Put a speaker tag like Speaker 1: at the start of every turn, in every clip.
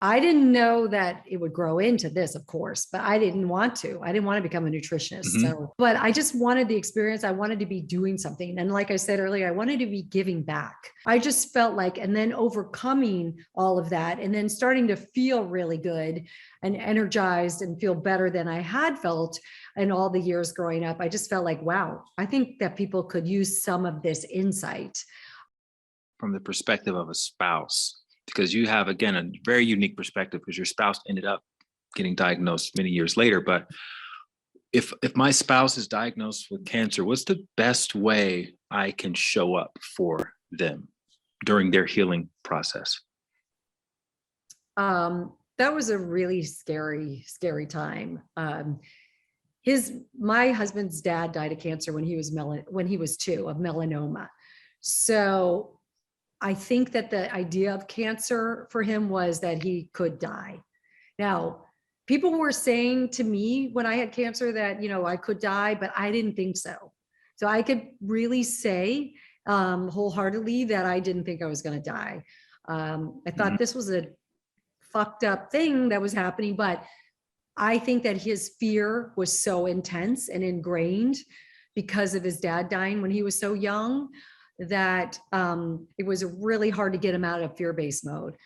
Speaker 1: I didn't know that it would grow into this, of course, but I didn't want to. I didn't want to become a nutritionist.
Speaker 2: Hmm.
Speaker 1: So, but I just wanted the experience. I wanted to be doing something. And like I said earlier, I wanted to be giving back. I just felt like, and then overcoming all of that, and then starting to feel really good and energized and feel better than I had felt in all the years growing up. I just felt like, wow, I think that people could use some of this insight.
Speaker 2: From the perspective of a spouse, because you have, again, a very unique perspective because your spouse ended up getting diagnosed many years later. But if my spouse is diagnosed with cancer, what's the best way I can show up for them during their healing process?
Speaker 1: That was a really scary, scary time. My husband's dad died of cancer when he was 2, of melanoma. So I think that the idea of cancer for him was that he could die. Now, people were saying to me when I had cancer that, I could die, but I didn't think so. So I could really say wholeheartedly that I didn't think I was going to die. I thought this was a fucked up thing that was happening, but I think that his fear was so intense and ingrained because of his dad dying when he was so young that it was really hard to get him out of fear-based mode.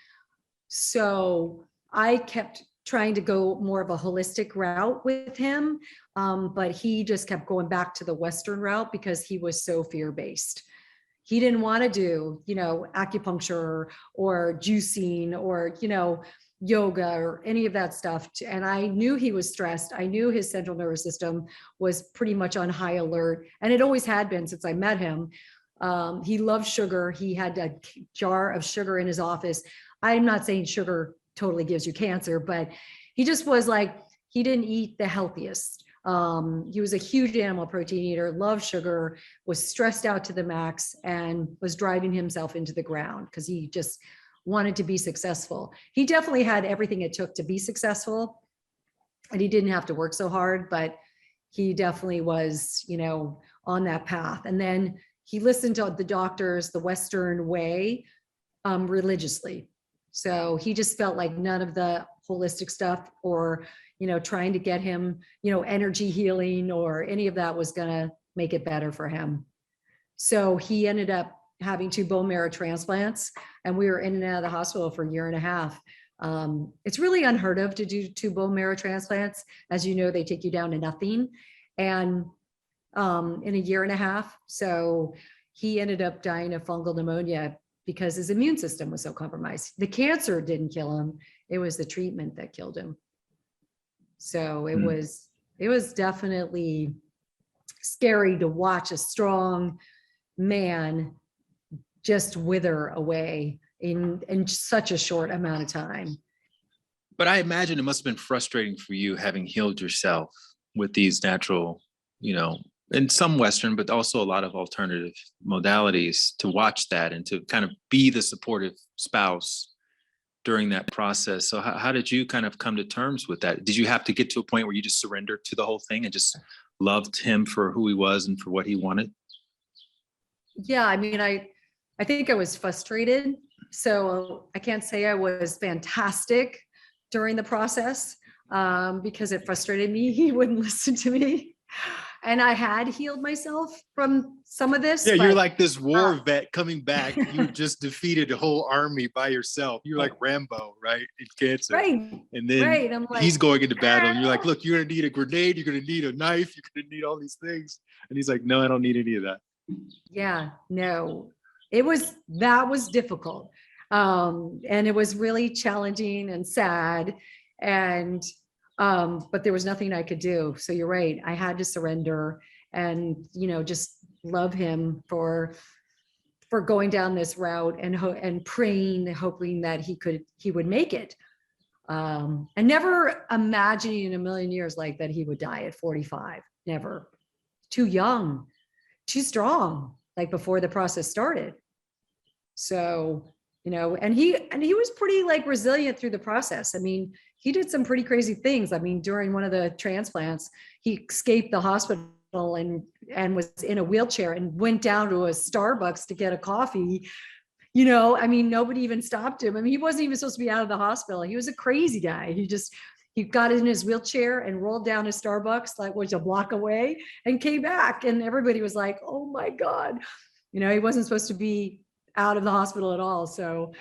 Speaker 1: So I kept trying to go more of a holistic route with him, but he just kept going back to the Western route because he was so fear-based. He didn't want to do, acupuncture or juicing or, yoga or any of that stuff. And I knew he was stressed. I knew his central nervous system was pretty much on high alert. And it always had been since I met him. He loved sugar. He had a jar of sugar in his office. I'm not saying sugar totally gives you cancer, but he just was like, he didn't eat the healthiest. He was a huge animal protein eater, loved sugar, was stressed out to the max, and was driving himself into the ground because he just wanted to be successful. He definitely had everything it took to be successful, and he didn't have to work so hard, but he definitely was, on that path. And then he listened to the doctors the Western way, religiously. So he just felt like none of the holistic stuff or, trying to get him, energy healing or any of that was going to make it better for him. So he ended up having 2 bone marrow transplants, and we were in and out of the hospital for a year and a half. It's really unheard of to do 2 bone marrow transplants. As you know, they take you down to nothing. And in a year and a half. So he ended up dying of fungal pneumonia because his immune system was so compromised. The cancer didn't kill him. It was the treatment that killed him. So it was definitely scary to watch a strong man just wither away in such a short amount of time.
Speaker 2: But I imagine it must have been frustrating for you having healed yourself with these natural, and some Western, but also a lot of alternative modalities, to watch that and to kind of be the supportive spouse during that process. So how did you kind of come to terms with that? Did you have to get to a point where you just surrendered to the whole thing and just loved him for who he was and for what he wanted?
Speaker 1: Yeah, I mean, I think I was frustrated. So I can't say I was fantastic during the process because it frustrated me. He wouldn't listen to me. And I had healed myself from some of this.
Speaker 2: Yeah, you're like this war vet coming back. You just defeated a whole army by yourself. You're like Rambo, right? In cancer.
Speaker 1: Right.
Speaker 2: And then
Speaker 1: I'm like,
Speaker 2: he's going into battle. And you're like, look, you're going to need a grenade. You're going to need a knife. You're going to need all these things. And he's like, no, I don't need any of that.
Speaker 1: Yeah, no, that was difficult. And it was really challenging and sad. And but there was nothing I could do. So you're right. I had to surrender and, just love him for going down this route and praying, hoping that he would make it. And never imagining in a million years like that he would die at 45. Never. Too young, too strong, like before the process started. So, and he was pretty like resilient through the process. I mean, he did some pretty crazy things. I mean, during one of the transplants, he escaped the hospital and was in a wheelchair and went down to a Starbucks to get a coffee, I mean, nobody even stopped him. I mean, he wasn't even supposed to be out of the hospital. He was a crazy guy. He got in his wheelchair and rolled down to Starbucks, like was a block away, and came back. And everybody was like, oh my God, he wasn't supposed to be out of the hospital at all. So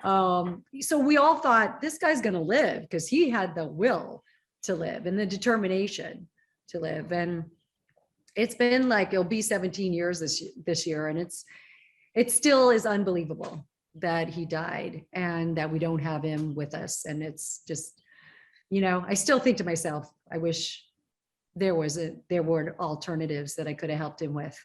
Speaker 1: we all thought this guy's going to live because he had the will to live and the determination to live. And it's been like, it'll be 17 years this year. And it still is unbelievable that he died and that we don't have him with us. And it's just, I still think to myself, I wish there were alternatives that I could have helped him with.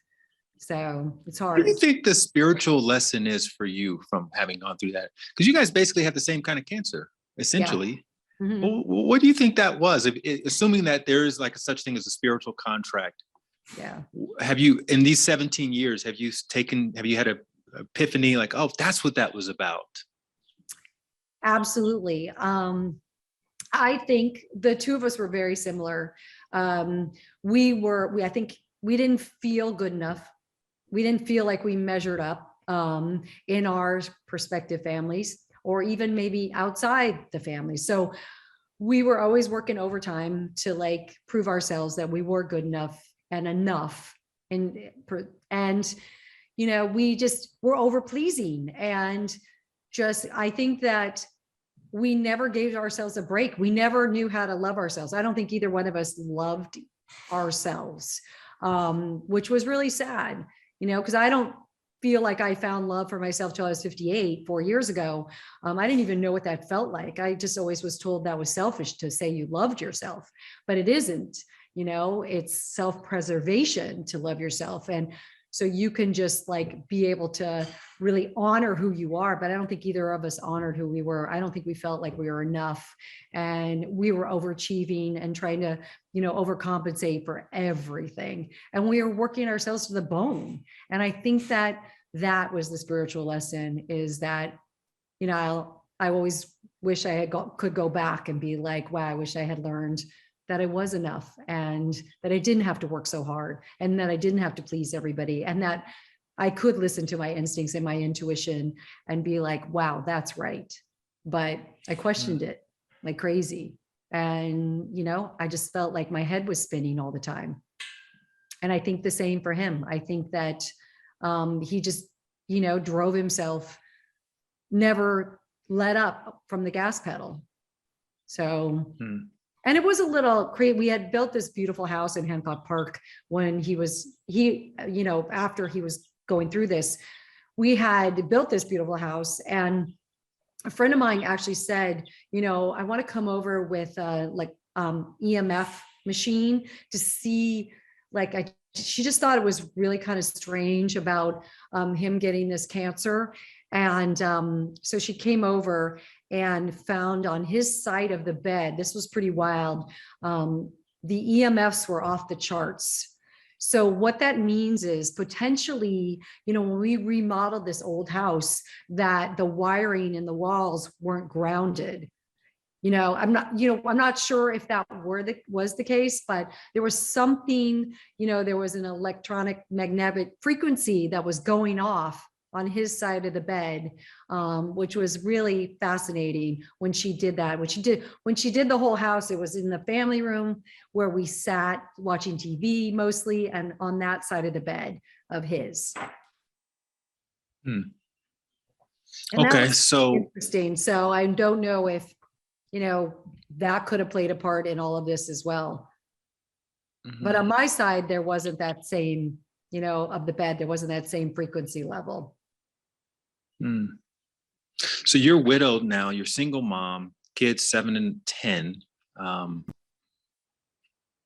Speaker 1: So it's
Speaker 2: What
Speaker 1: hard.
Speaker 2: do you think the spiritual lesson is for you from having gone through that? Because you guys basically have the same kind of cancer, essentially.
Speaker 1: Yeah. Mm-hmm.
Speaker 2: What do you think that was? Assuming that there is like a such thing as a spiritual contract.
Speaker 1: Yeah.
Speaker 2: Have you, in these 17 years, have you had a epiphany like, oh, that's what that was about?
Speaker 1: Absolutely. I think the two of us were very similar. I think we didn't feel good enough. We didn't feel like we measured up in our prospective families or even maybe outside the family. So we were always working overtime to like prove ourselves that we were good enough and enough. And we just were over pleasing. And I think that we never gave ourselves a break. We never knew how to love ourselves. I don't think either one of us loved ourselves, which was really sad, because I don't feel like I found love for myself till I was 58, 4 years ago. I didn't even know what that felt like. I just always was told that was selfish to say you loved yourself, but it isn't, it's self-preservation to love yourself. And so you can just like be able to really honor who you are. But I don't think either of us honored who we were. I don't think we felt like we were enough. And we were overachieving and trying to, overcompensate for everything. And we were working ourselves to the bone. And I think that was the spiritual lesson, is that, I always wish I could go back and be like, wow, I wish I had learned that I was enough and that I didn't have to work so hard and that I didn't have to please everybody and that I could listen to my instincts and my intuition and be like, wow, that's right. But I questioned it like crazy. And, I just felt like my head was spinning all the time. And I think the same for him. I think that he just, drove himself, never let up from the gas pedal. So, and it was a little crazy. We had built this beautiful house in Hancock Park when after he was going through this, we had built this beautiful house. And a friend of mine actually said, I want to come over with EMF machine to see, she just thought it was really kind of strange about him getting this cancer. And so she came over and found on his side of the bed, this was pretty wild, the EMFs were off the charts. So what that means is potentially, when we remodeled this old house, that the wiring in the walls weren't grounded. I'm not sure if that was the case, but there was something, there was an electronic magnetic frequency that was going off on his side of the bed, which was really fascinating when she did that. When she did the whole house, it was in the family room where we sat watching TV mostly, and on that side of the bed of his.
Speaker 2: Okay, so
Speaker 1: interesting. So I don't know if, that could have played a part in all of this as well. But on my side, there wasn't that same, of the bed, there wasn't that same frequency level.
Speaker 2: So you're widowed now, you're single mom, kids 7 and 10.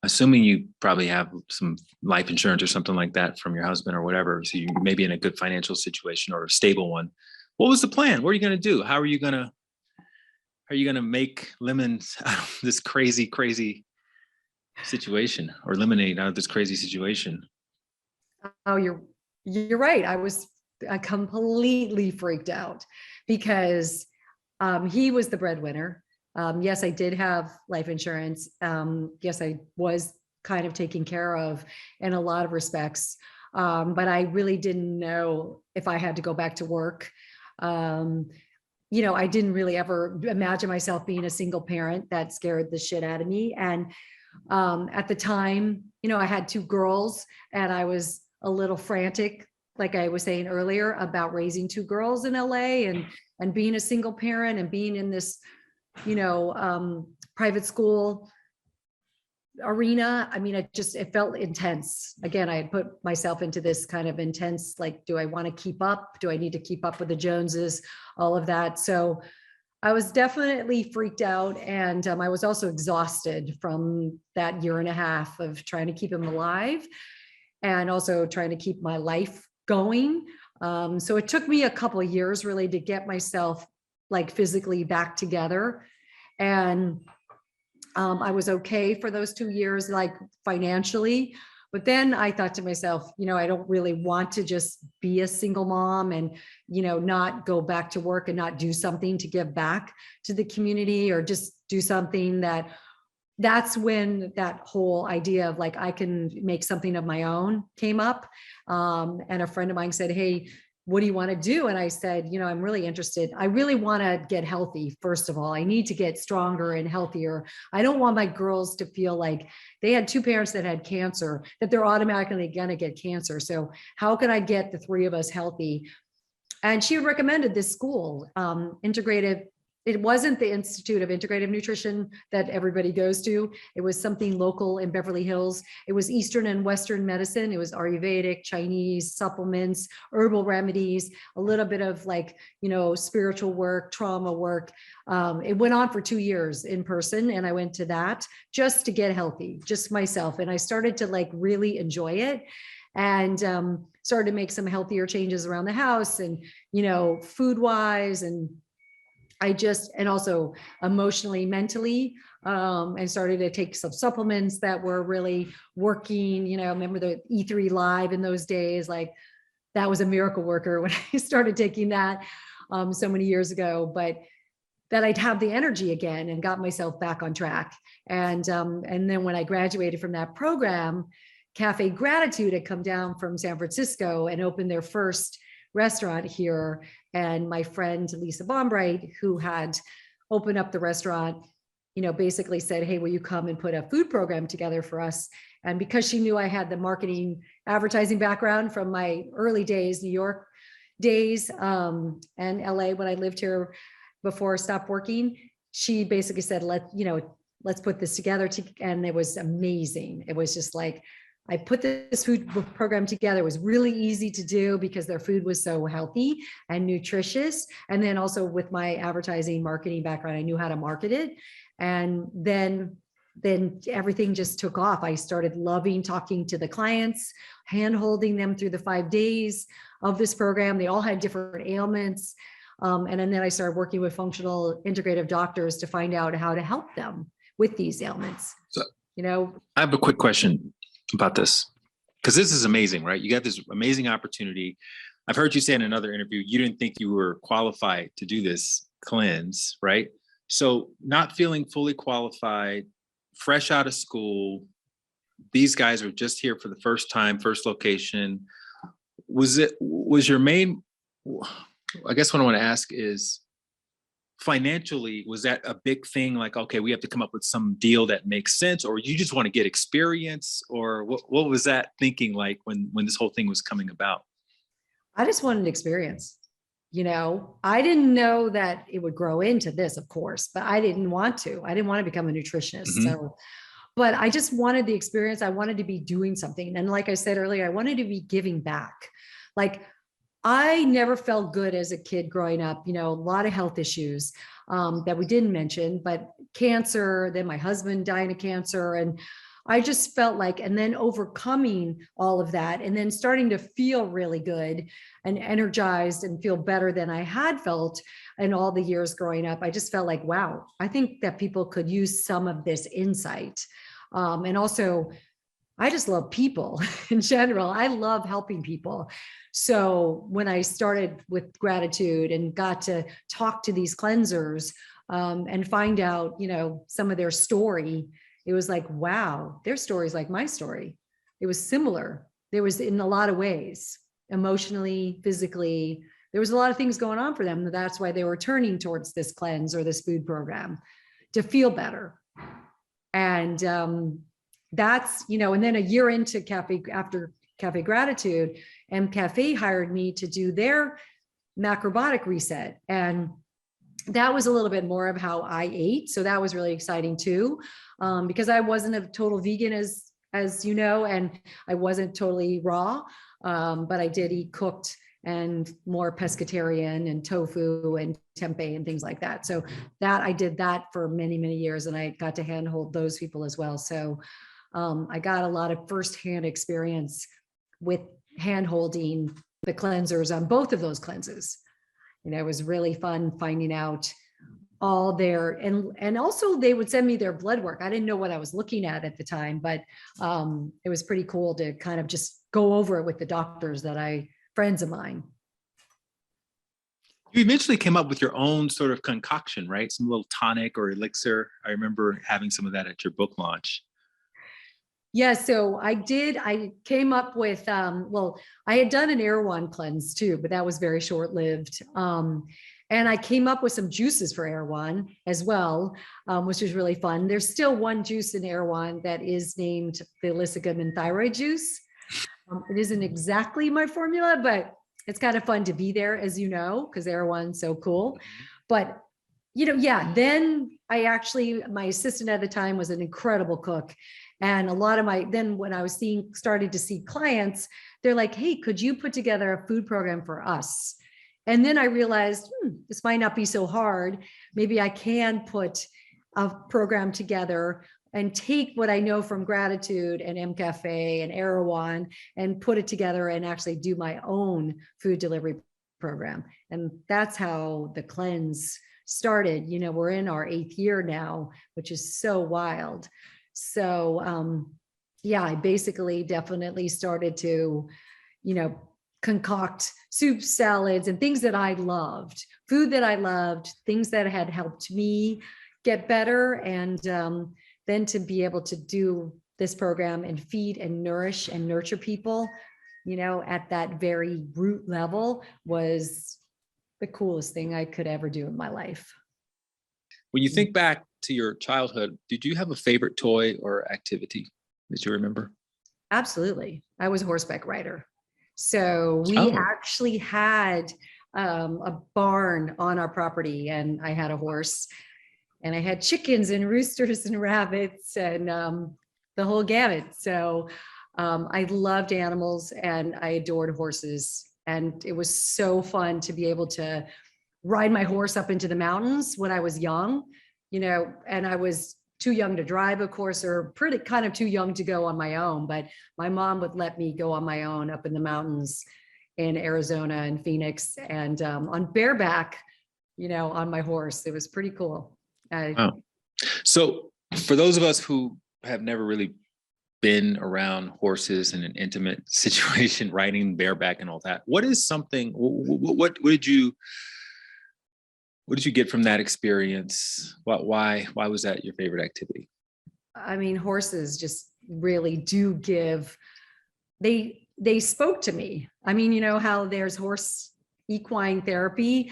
Speaker 2: Assuming you probably have some life insurance or something like that from your husband or whatever. So you may be in a good financial situation or a stable one. What was the plan? What are you going to do? How are you going to make lemons out of this crazy situation, or lemonade out of this crazy situation?
Speaker 1: Oh, you're right. I was completely freaked out because he was the breadwinner. Yes, I did have life insurance. Yes, I was kind of taken care of in a lot of respects. But I really didn't know if I had to go back to work. I didn't really ever imagine myself being a single parent. That scared the shit out of me. And at the time, I had two girls and I was a little frantic, like I was saying earlier, about raising two girls in LA and being a single parent and being in this, private school arena. I mean, it felt intense. Again, I had put myself into this kind of intense, like, do I want to keep up? Do I need to keep up with the Joneses? All of that. So I was definitely freaked out. And I was also exhausted from that year and a half of trying to keep him alive and also trying to keep my life going. So it took me a couple of years really to get myself like physically back together. And I was okay for those 2 years, like financially. But then I thought to myself, I don't really want to just be a single mom and, not go back to work and not do something to give back to the community or just do something that's when that whole idea of like, I can make something of my own came up. And a friend of mine said, hey, what do you want to do? And I said, I'm really interested. I really want to get healthy. First of all, I need to get stronger and healthier. I don't want my girls to feel like they had two parents that had cancer, that they're automatically going to get cancer. So how can I get the three of us healthy? And she recommended this school, integrative. It wasn't the Institute of Integrative Nutrition that everybody goes to. It was something local in Beverly Hills. It was Eastern and Western medicine. It was Ayurvedic, Chinese, supplements, herbal remedies, a little bit of like, spiritual work, trauma work. It went on for 2 years in person. And I went to that just to get healthy, just myself. And I started to like really enjoy it. And started to make some healthier changes around the house and, food wise and and also emotionally, mentally, and started to take some supplements that were really working. Remember the E3 Live in those days, like that was a miracle worker when I started taking that so many years ago, but that I'd have the energy again and got myself back on track. And then when I graduated from that program, Cafe Gratitude had come down from San Francisco and opened their first restaurant here. And my friend Elissa, who had opened up the restaurant, basically said, hey, will you come and put a food program together for us? And because she knew I had the marketing advertising background from my early days, New York days, and LA when I lived here before I stopped working, she basically said, let's put this together. And it was amazing. It was just like, I put this food program together. It was really easy to do because their food was so healthy and nutritious. And then also with my advertising marketing background, I knew how to market it. And then everything just took off. I started loving talking to the clients, hand holding them through the 5 days of this program. They all had different ailments. And then I started working with functional integrative doctors to find out how to help them with these ailments.
Speaker 2: So, I have a quick question about this, because this is amazing, right? You got this amazing opportunity. I've heard you say in another interview, you didn't think you were qualified to do this cleanse, right? So not feeling fully qualified, fresh out of school, these guys are just here for the first time, first location. Was your main, I guess what I want to ask is, financially, was that a big thing? Like, okay, we have to come up with some deal that makes sense, or you just want to get experience, or what was that thinking like when this whole thing was coming about?
Speaker 1: I just wanted experience. I didn't know that it would grow into this, of course, but I didn't want to. I didn't want to become a nutritionist.
Speaker 2: Mm-hmm.
Speaker 1: So, but I just wanted the experience. I wanted to be doing something. And like I said earlier, I wanted to be giving back. Like, I never felt good as a kid growing up, a lot of health issues that we didn't mention, but cancer, then my husband died of cancer. And I just felt like, and then overcoming all of that and then starting to feel really good and energized and feel better than I had felt in all the years growing up. I just felt like, wow, I think that people could use some of this insight. And also, I just love people in general. I love helping people. So when I started with gratitude and got to talk to these cleansers and find out, some of their story, it was like, wow, their story is like my story. It was similar. There was in a lot of ways, emotionally, physically, there was a lot of things going on for them. That's why they were turning towards this cleanse or this food program to feel better. And that's, and then a year into after Cafe Gratitude, M Cafe hired me to do their macrobiotic reset. And that was a little bit more of how I ate. So that was really exciting too, because I wasn't a total vegan as you know, and I wasn't totally raw, but I did eat cooked and more pescatarian and tofu and tempeh and things like that. So that I did that for many, many years, and I got to handhold those people as well. So I got a lot of firsthand experience with handholding the cleansers on both of those cleanses. It was really fun finding out all their, and also they would send me their blood work. I didn't know what I was looking at the time, but it was pretty cool to kind of just go over it with the doctors friends of mine.
Speaker 2: You eventually came up with your own sort of concoction, right? Some little tonic or elixir. I remember having some of that at your book launch.
Speaker 1: Yeah, so I came up with, I had done an Erewhon cleanse too, but that was very short-lived. And I came up with some juices for Erewhon as well, which was really fun. There's still one juice in Erewhon that is named the Elissa Goodman thyroid juice. It isn't exactly my formula, but it's kind of fun to be there, as you know, because Erewhon's so cool. But, then my assistant at the time was an incredible cook. And a lot of when I was started to see clients, they're like, hey, could you put together a food program for us? And then I realized, this might not be so hard. Maybe I can put a program together and take what I know from Gratitude and M Cafe and Erewhon and put it together and actually do my own food delivery program. And that's how the cleanse started. We're in our 8th year now, which is so wild. So, I basically definitely started to, concoct soup, salads, and things that I loved, food that I loved, things that had helped me get better. And then to be able to do this program and feed and nourish and nurture people, at that very root level was the coolest thing I could ever do in my life.
Speaker 2: When you think back to your childhood, did you have a favorite toy or activity that you remember?
Speaker 1: Absolutely. I was a horseback rider. So we actually had a barn on our property, and I had a horse, and I had chickens and roosters and rabbits and the whole gamut. So I loved animals and I adored horses. And it was so fun to be able to ride my horse up into the mountains when I was young, and I was too young to drive, of course, or pretty kind of too young to go on my own. But my mom would let me go on my own up in the mountains in Arizona and Phoenix, and on bareback, on my horse. It was pretty cool.
Speaker 2: Wow. So for those of us who have never really been around horses in an intimate situation, riding bareback and all that, what is something, what did you get from that experience? Why was that your favorite activity?
Speaker 1: I mean, horses just really do they spoke to me. I mean, how there's horse equine therapy.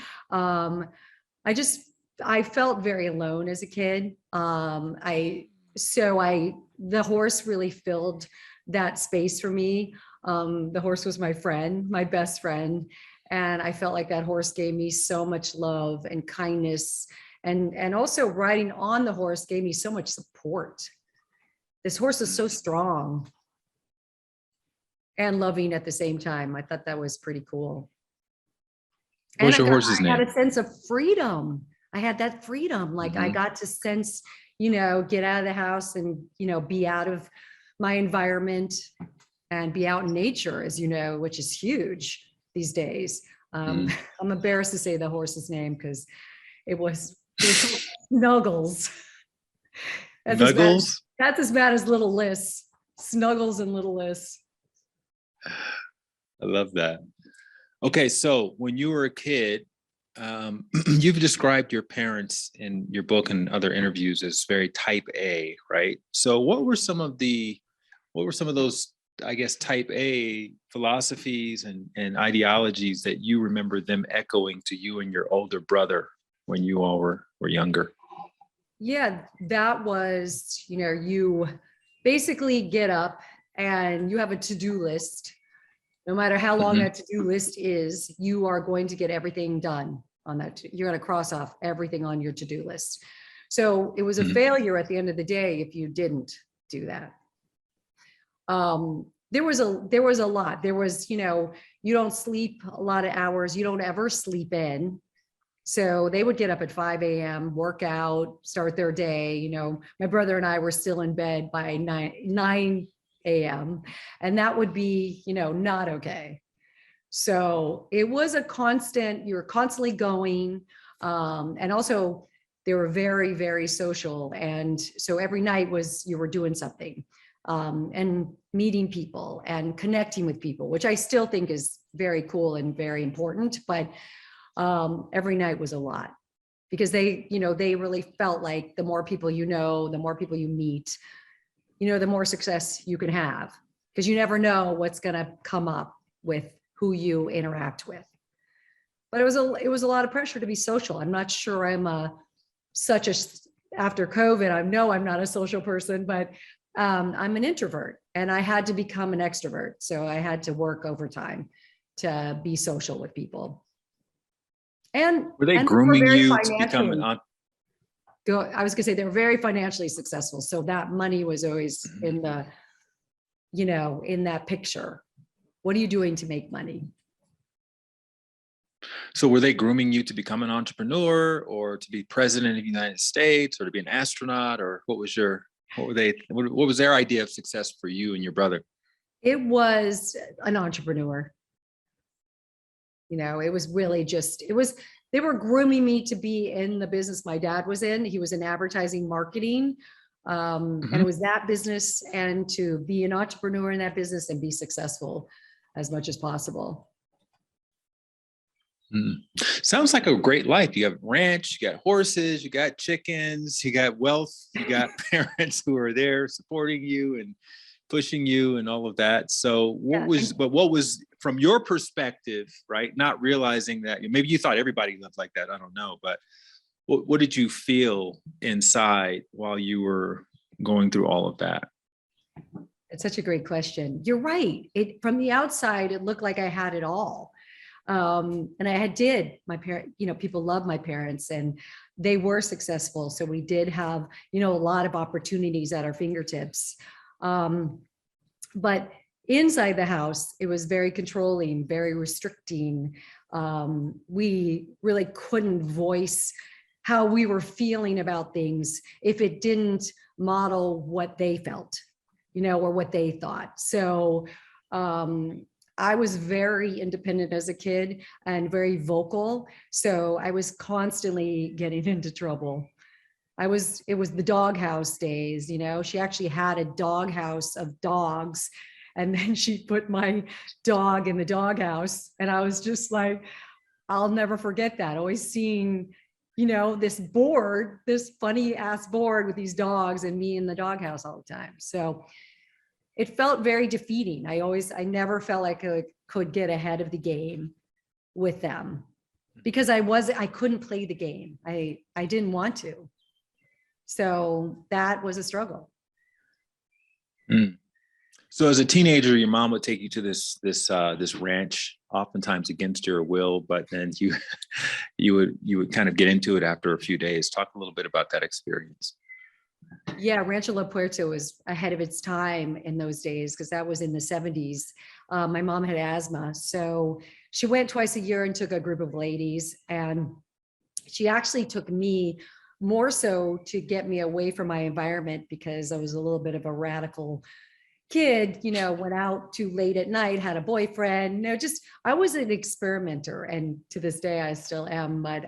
Speaker 1: I felt very alone as a kid. The horse really filled that space for me. The horse was my friend, my best friend. And I felt like that horse gave me so much love and kindness. And also riding on the horse gave me so much support. This horse is so strong and loving at the same time. I thought that was pretty cool.
Speaker 2: What's your horse's name?
Speaker 1: I had a sense of freedom. I had that freedom. Like I got to sense, get out of the house and, be out of my environment and be out in nature, as you know, which is huge these days. I'm embarrassed to say the horse's name because it was Snuggles.
Speaker 2: Snuggles?
Speaker 1: That's as bad as Little Liss. Snuggles and Little Liss.
Speaker 2: I love that. Okay, so when you were a kid, you've described your parents in your book and other interviews as very type A, right? So what were some of those I guess, type A philosophies and ideologies that you remember them echoing to you and your older brother when you all were younger?
Speaker 1: Yeah, that was, you basically get up and you have a to-do list. No matter how long
Speaker 2: Mhm.
Speaker 1: that to-do list is, you are going to get everything done on that. You're going to cross off everything on your to-do list. So it was a
Speaker 2: Mhm.
Speaker 1: failure at the end of the day if you didn't do that. There was a lot. There was, you don't sleep a lot of hours. You don't ever sleep in. So they would get up at 5 a.m., work out, start their day. My brother and I were still in bed by 9 a.m. And that would be, not okay. So it was a constant, you were constantly going. And also they were very, very social. And so every night you were doing something, and meeting people and connecting with people, which I still think is very cool and very important. But every night was a lot because they really felt like the more people the more people you meet, the more success you can have, because you never know what's going to come up with who you interact with. But it was a lot of pressure to be social. I'm not sure after COVID, I know I'm not a social person, but I'm an introvert and I had to become an extrovert. So I had to work overtime to be social with people. And
Speaker 2: Were they
Speaker 1: they were
Speaker 2: grooming
Speaker 1: very
Speaker 2: you to become
Speaker 1: financially. I was going to say they were very financially successful. So that money was always in that picture. What are you doing to make money?
Speaker 2: So were they grooming you to become an entrepreneur or to be president of the United States or to be an astronaut, or what was their idea of success for you and your brother?
Speaker 1: It was an entrepreneur. It was really they were grooming me to be in the business my dad was in. He was in advertising marketing. And it was that business, and to be an entrepreneur in that business and be successful as much as possible.
Speaker 2: Sounds like a great life. You have ranch, you got horses, you got chickens, you got wealth, you got parents who are there supporting you and pushing you and all of that. So what was from your perspective, right? Not realizing that maybe you thought everybody lived like that. I don't know, but what did you feel inside while you were going through all of that?
Speaker 1: It's such a great question. You're right. From the outside, it looked like I had it all. And my parent, people love my parents and they were successful. So we did have, a lot of opportunities at our fingertips. But inside the house, it was very controlling, very restricting. We really couldn't voice how we were feeling about things if it didn't model what they felt, or what they thought. So, I was very independent as a kid and very vocal. So I was constantly getting into trouble. It was the doghouse days, she actually had a doghouse of dogs. And then she put my dog in the doghouse. And I was just like, I'll never forget that. Always seeing, this funny ass board with these dogs and me in the doghouse all the time. So it felt very defeating. I never felt like I could get ahead of the game with them because I couldn't play the game. I didn't want to. So that was a struggle.
Speaker 2: So as a teenager, your mom would take you to this ranch, oftentimes against your will, but then you would kind of get into it after a few days. Talk a little bit about that experience.
Speaker 1: Yeah, Rancho La Puerta was ahead of its time in those days because that was in the 70s. My mom had asthma, so she went twice a year and took a group of ladies, and she actually took me more so to get me away from my environment because I was a little bit of a radical kid, went out too late at night, had a boyfriend, I was an experimenter, and to this day I still am. But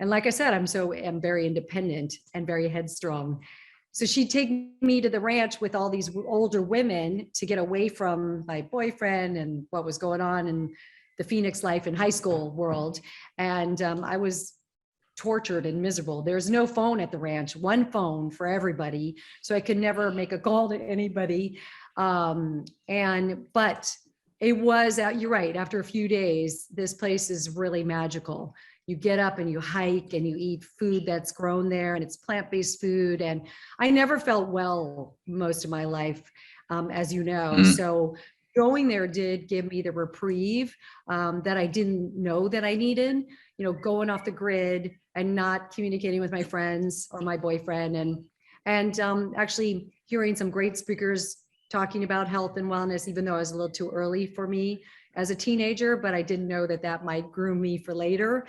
Speaker 1: and like I said, I'm very independent and very headstrong. So she'd take me to the ranch with all these older women to get away from my boyfriend and what was going on in the Phoenix life and high school world. And I was tortured and miserable. There's no phone at the ranch, one phone for everybody. So I could never make a call to anybody. But it was, you're right, after a few days, this place is really magical. You get up and you hike and you eat food that's grown there, and it's plant-based food. And I never felt well most of my life, as you know.
Speaker 2: Mhm.
Speaker 1: So going there did give me the reprieve that I didn't know that I needed, going off the grid and not communicating with my friends or my boyfriend, and actually hearing some great speakers talking about health and wellness, even though it was a little too early for me as a teenager, but I didn't know that that might groom me for later.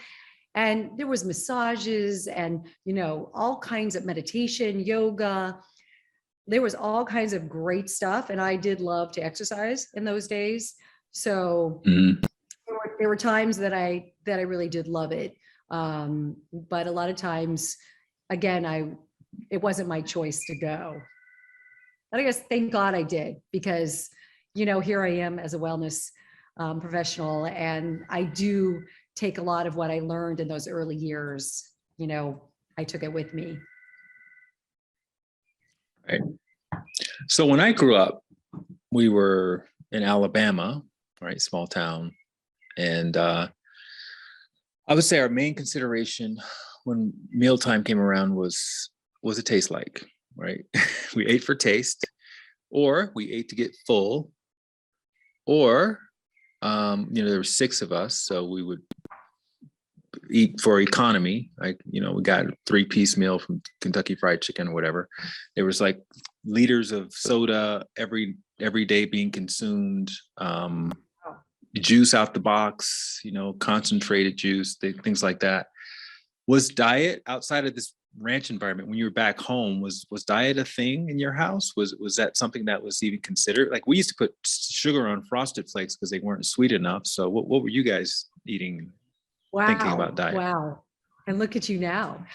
Speaker 1: And there was massages and, all kinds of meditation, yoga. There was all kinds of great stuff. And I did love to exercise in those days. So
Speaker 2: Mhm.
Speaker 1: there were times that I really did love it. But a lot of times, again, it wasn't my choice to go. And I guess thank God I did, because, here I am as a wellness professional, and I do take a lot of what I learned in those early years. I took it with me.
Speaker 2: Right. So when I grew up, we were in Alabama, right? Small town. And I would say our main consideration when mealtime came around was it taste like, right? We ate for taste, or we ate to get full, or there were 6 of us, so we would eat for economy. Like, we got a 3-piece meal from Kentucky Fried Chicken or whatever. There was like liters of soda every day being consumed. Juice out the box, concentrated juice, things like that. Was diet outside of this ranch environment when you were back home? Was diet a thing in your house? Was that something that was even considered? Like, we used to put sugar on Frosted Flakes because they weren't sweet enough. So what were you guys eating? Thinking about diet?
Speaker 1: Wow. And look at you now.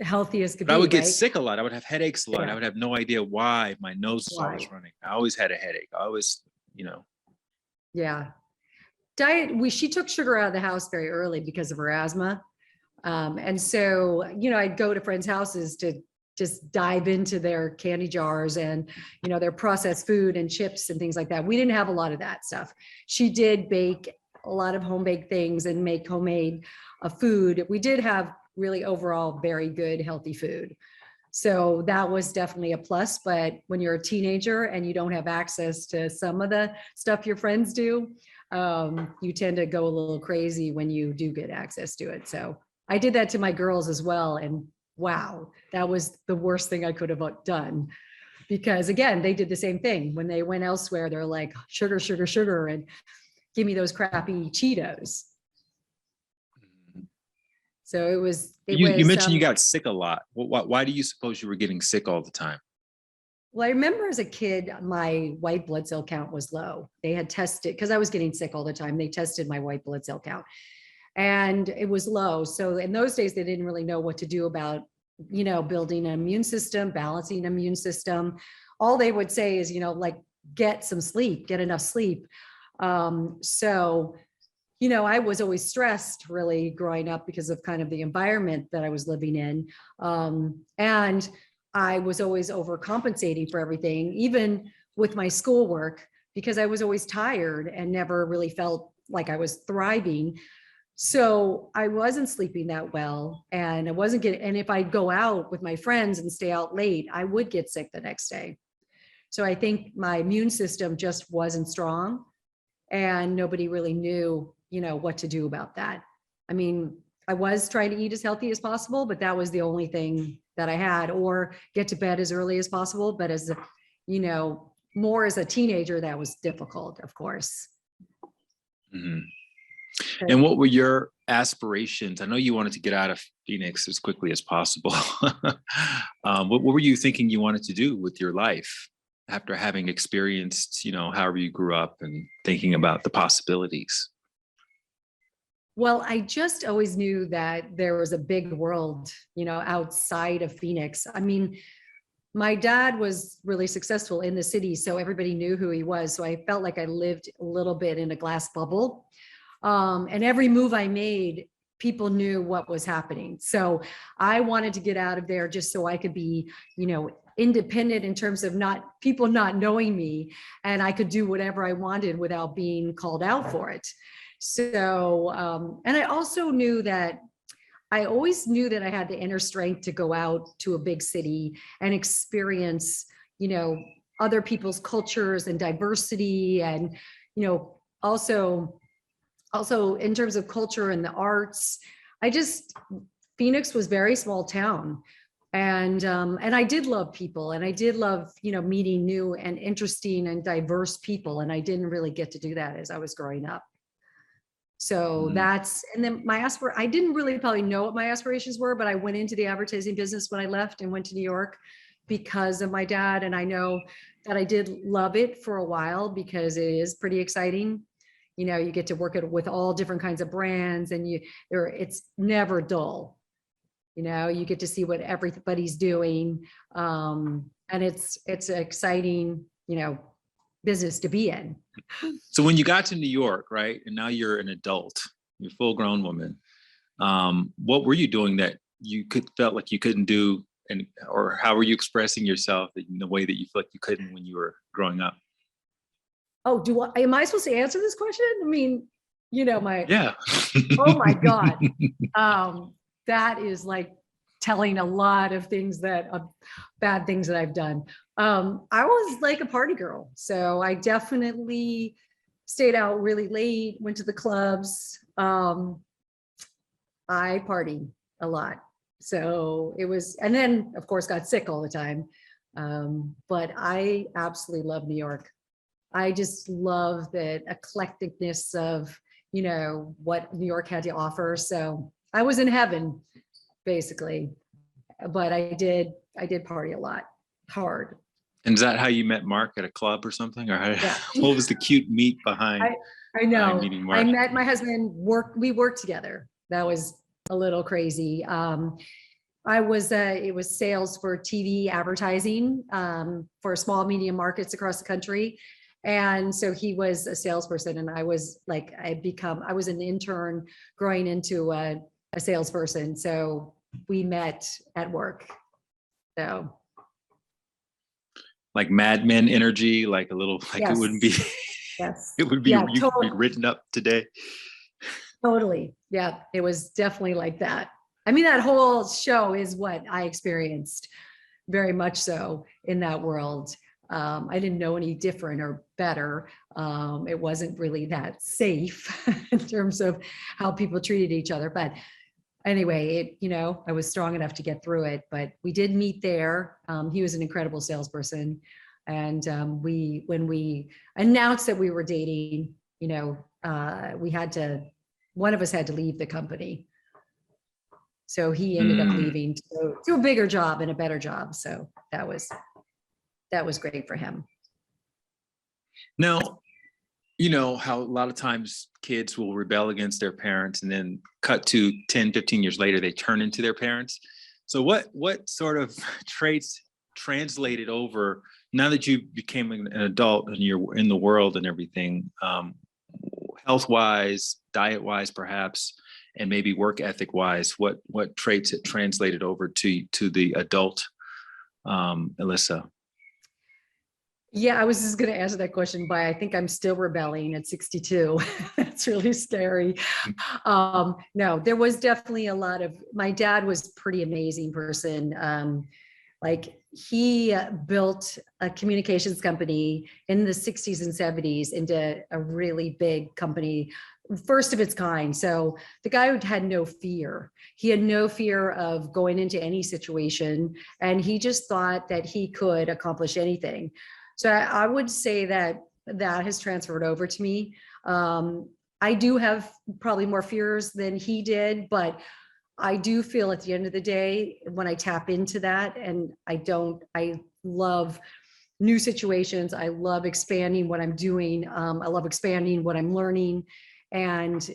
Speaker 1: Healthy as could
Speaker 2: But I
Speaker 1: be,
Speaker 2: would get
Speaker 1: right?
Speaker 2: sick a lot. I would have headaches a lot.
Speaker 1: Yeah.
Speaker 2: I would have no idea why my nose was always
Speaker 1: Why?
Speaker 2: running. I always had a headache. I always,
Speaker 1: Yeah. Diet, she took sugar out of the house very early because of her asthma. And so, I'd go to friends' houses to just dive into their candy jars and, their processed food and chips and things like that. We didn't have a lot of that stuff. She did bake a lot of home baked things and make homemade food. We did have really overall very good, healthy food. So that was definitely a plus. But when you're a teenager and you don't have access to some of the stuff your friends do, you tend to go a little crazy when you do get access to it. So I did that to my girls as well. And wow, that was the worst thing I could have done. Because again, they did the same thing. When they went elsewhere, they're like, sugar, sugar, sugar, and give me those crappy Cheetos. So it was,
Speaker 2: you mentioned you got sick a lot. Why do you suppose you were getting sick all the time?
Speaker 1: well, I remember as a kid, my white blood cell count was low. They had tested, because I was getting sick all the time. They tested my white blood cell count and it was low. So in those days, they didn't really know what to do about, building an immune system, balancing an immune system. All they would say is, like, get some sleep, get enough sleep. So, I was always stressed really growing up because of kind of the environment that I was living in. And I was always overcompensating for everything, even with my schoolwork, because I was always tired and never really felt like I was thriving. So I wasn't sleeping that well, and I wasn't getting, and if I go out with my friends and stay out late, I would get sick the next day. So I think my immune system just wasn't strong, and nobody really knew, what to do about that. I mean, I was trying to eat as healthy as possible, but that was the only thing that I had, or get to bed as early as possible. But as more as a teenager, that was difficult, of course.
Speaker 2: Mm-hmm. And what were your aspirations? I know you wanted to get out of Phoenix as quickly as possible. What were you thinking you wanted to do with your life after having experienced, however you grew up and thinking about the possibilities?
Speaker 1: Well, I just always knew that there was a big world, outside of Phoenix. I mean, my dad was really successful in the city, so everybody knew who he was. So I felt like I lived a little bit in a glass bubble. And every move I made, people knew what was happening. So I wanted to get out of there just so I could be, independent in terms of people not knowing me, and I could do whatever I wanted without being called out for it. So, and I also knew that I always knew that I had the inner strength to go out to a big city and experience, other people's cultures and diversity. And, also in terms of culture and the arts, Phoenix was very small town. And I did love people, and I did love, meeting new and interesting and diverse people. And I didn't really get to do that as I was growing up. So and then I didn't really probably know what my aspirations were, but I went into the advertising business when I left and went to New York because of my dad. And I know that I did love it for a while because it is pretty exciting. You get to work with all different kinds of brands, and it's never dull. You get to see what everybody's doing. And it's an exciting, business to be in.
Speaker 2: So when you got to New York, right, and now you're an adult, you're a full-grown woman, what were you doing that you felt like you couldn't do, or how were you expressing yourself in the way that you felt like you couldn't when you were growing up?
Speaker 1: Oh, am I supposed to answer this question? I mean,
Speaker 2: Yeah.
Speaker 1: Oh my God. That is like telling a lot of things bad things that I've done. I was like a party girl. So I definitely stayed out really late, went to the clubs. I partied a lot. So it was, and then of course got sick all the time. But I absolutely love New York. I just love the eclecticness of, what New York had to offer. So I was in heaven, basically. But I did party a lot, hard.
Speaker 2: And is that how you met Mark, at a club or something? Or
Speaker 1: Yeah.
Speaker 2: what was the cute meet behind?
Speaker 1: I know.
Speaker 2: Meeting Mark?
Speaker 1: I met my husband, we worked together. That was a little crazy. It was sales for TV advertising for small, medium markets across the country. And so he was a salesperson, and I was an intern growing into a salesperson. So we met at work. So
Speaker 2: like Mad Men energy, like a little, like
Speaker 1: yes.
Speaker 2: It wouldn't be,
Speaker 1: yes.
Speaker 2: It would be,
Speaker 1: yeah,
Speaker 2: totally. Be written up today.
Speaker 1: Totally. Yeah, it was definitely like that. I mean, that whole show is what I experienced, very much so, in that world. I didn't know any different or better. It wasn't really that safe in terms of how people treated each other. But anyway, I was strong enough to get through it. But we did meet there. He was an incredible salesperson. And when we announced that we were dating, one of us had to leave the company. So he ended up leaving to a bigger job and a better job. So that was great for him.
Speaker 2: Now, how a lot of times kids will rebel against their parents and then cut to 10, 15 years later, they turn into their parents. So what sort of traits translated over now that you became an adult and you're in the world and everything, health-wise, diet-wise, perhaps, and maybe work ethic-wise, what traits it translated over to the adult Elissa?
Speaker 1: Yeah, I was just going to answer that question by, I think I'm still rebelling at 62. That's really scary. No, there was definitely my dad was a pretty amazing person. He built a communications company in the 60s and 70s into a really big company, first of its kind. So the guy had no fear. He had no fear of going into any situation, and he just thought that he could accomplish anything. So I would say that has transferred over to me. I do have probably more fears than he did, but I do feel at the end of the day, when I tap into that, and I love new situations. I love expanding what I'm doing. I love expanding what I'm learning, and,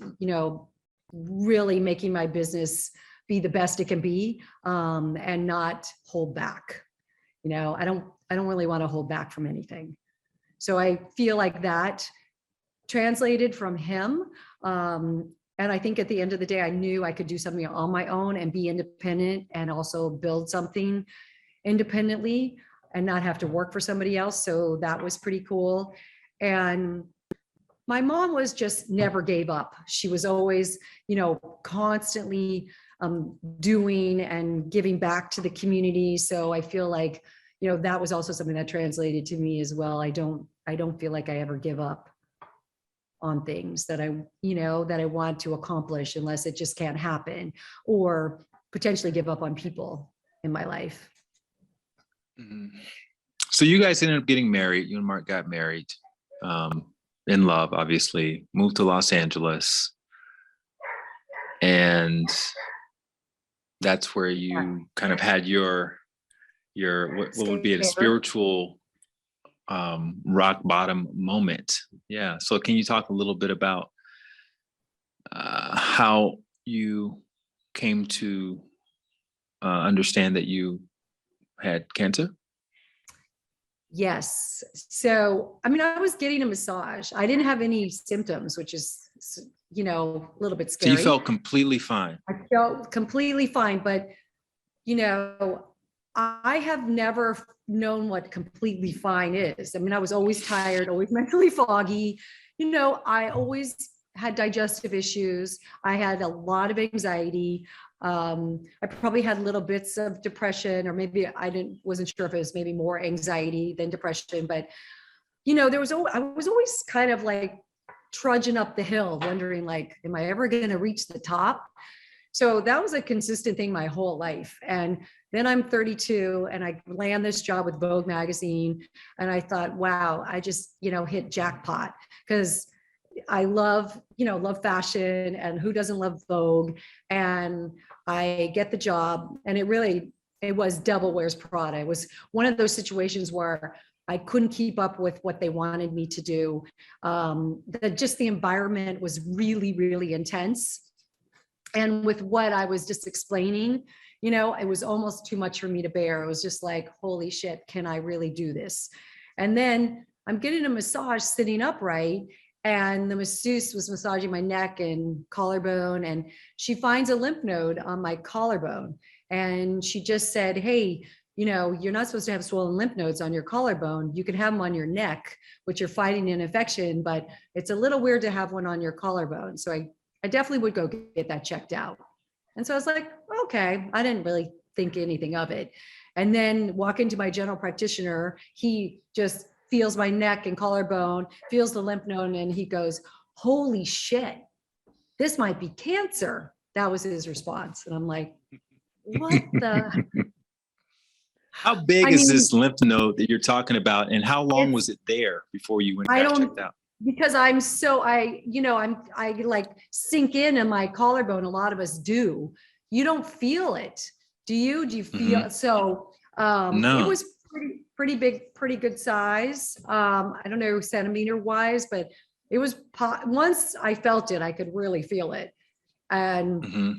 Speaker 1: really making my business be the best it can be, and not hold back. I don't really want to hold back from anything. So I feel like that translated from him. And I think at the end of the day, I knew I could do something on my own and be independent and also build something independently and not have to work for somebody else. So that was pretty cool. And my mom was just never gave up. She was always, constantly doing and giving back to the community. So I feel like, that was also something that translated to me as well. I don't feel like I ever give up on things that I want to accomplish unless it just can't happen, or potentially give up on people in my life.
Speaker 2: Mhm. So you guys ended up getting married. You and Mark got married, in love, obviously, moved to Los Angeles. And that's where you kind of had your what would be a spiritual rock bottom moment. Yeah. So can you talk a little bit about how you came to understand that you had cancer?
Speaker 1: Yes. So, I mean, I was getting a massage. I didn't have any symptoms, which is, a little bit
Speaker 2: So you
Speaker 1: scary.
Speaker 2: felt completely fine.
Speaker 1: I felt completely fine, but, I have never known what completely fine is. I mean, I was always tired, always mentally foggy. I always had digestive issues. I had a lot of anxiety. I probably had little bits of depression, or maybe wasn't sure if it was maybe more anxiety than depression, but I was always kind of like trudging up the hill, wondering like, am I ever going to reach the top? So that was a consistent thing my whole life. And then I'm 32 and I land this job with Vogue magazine. And I thought, wow, I just, hit jackpot, because I love fashion, and who doesn't love Vogue? And I get the job, and it was Devil Wears Prada. It was one of those situations where I couldn't keep up with what they wanted me to do. The environment was really, really intense. And with what I was just explaining, it was almost too much for me to bear. It was just like, holy shit, can I really do this? And then I'm getting a massage sitting upright, and the masseuse was massaging my neck and collarbone, and she finds a lymph node on my collarbone. And she just said, hey, you're not supposed to have swollen lymph nodes on your collarbone. You can have them on your neck, which you're fighting an infection, but it's a little weird to have one on your collarbone. So I definitely would go get that checked out. And so I was like, okay, I didn't really think anything of it. And then walk into my general practitioner. He just feels my neck and collarbone, feels the lymph node, and he goes, holy shit, this might be cancer. That was his response. And I'm like, what the?
Speaker 2: How big is this lymph node that you're talking about, and how long was it there before you went and got checked out?
Speaker 1: Because I like sink in my collarbone. A lot of us do. You don't feel it. Do you? Do you feel? Mm-hmm. So no. It was pretty big, pretty good size. I don't know centimeter wise, but it was once I felt it, I could really feel it. And mm-hmm.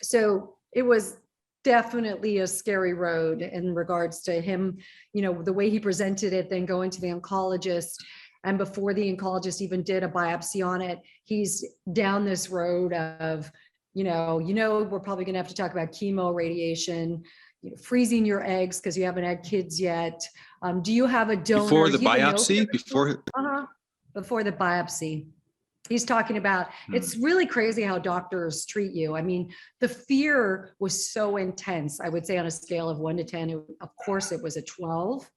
Speaker 1: So it was definitely a scary road in regards to him, the way he presented it, then going to the oncologist. And before the oncologist even did a biopsy on it, he's down this road of, we're probably going to have to talk about chemo, radiation, freezing your eggs because you haven't had kids yet. Do you have a donor?
Speaker 2: Before the biopsy?
Speaker 1: Before the biopsy. He's talking about, it's really crazy how doctors treat you. I mean, the fear was so intense. I would say on a scale of 1 to 10, of course it was a 12.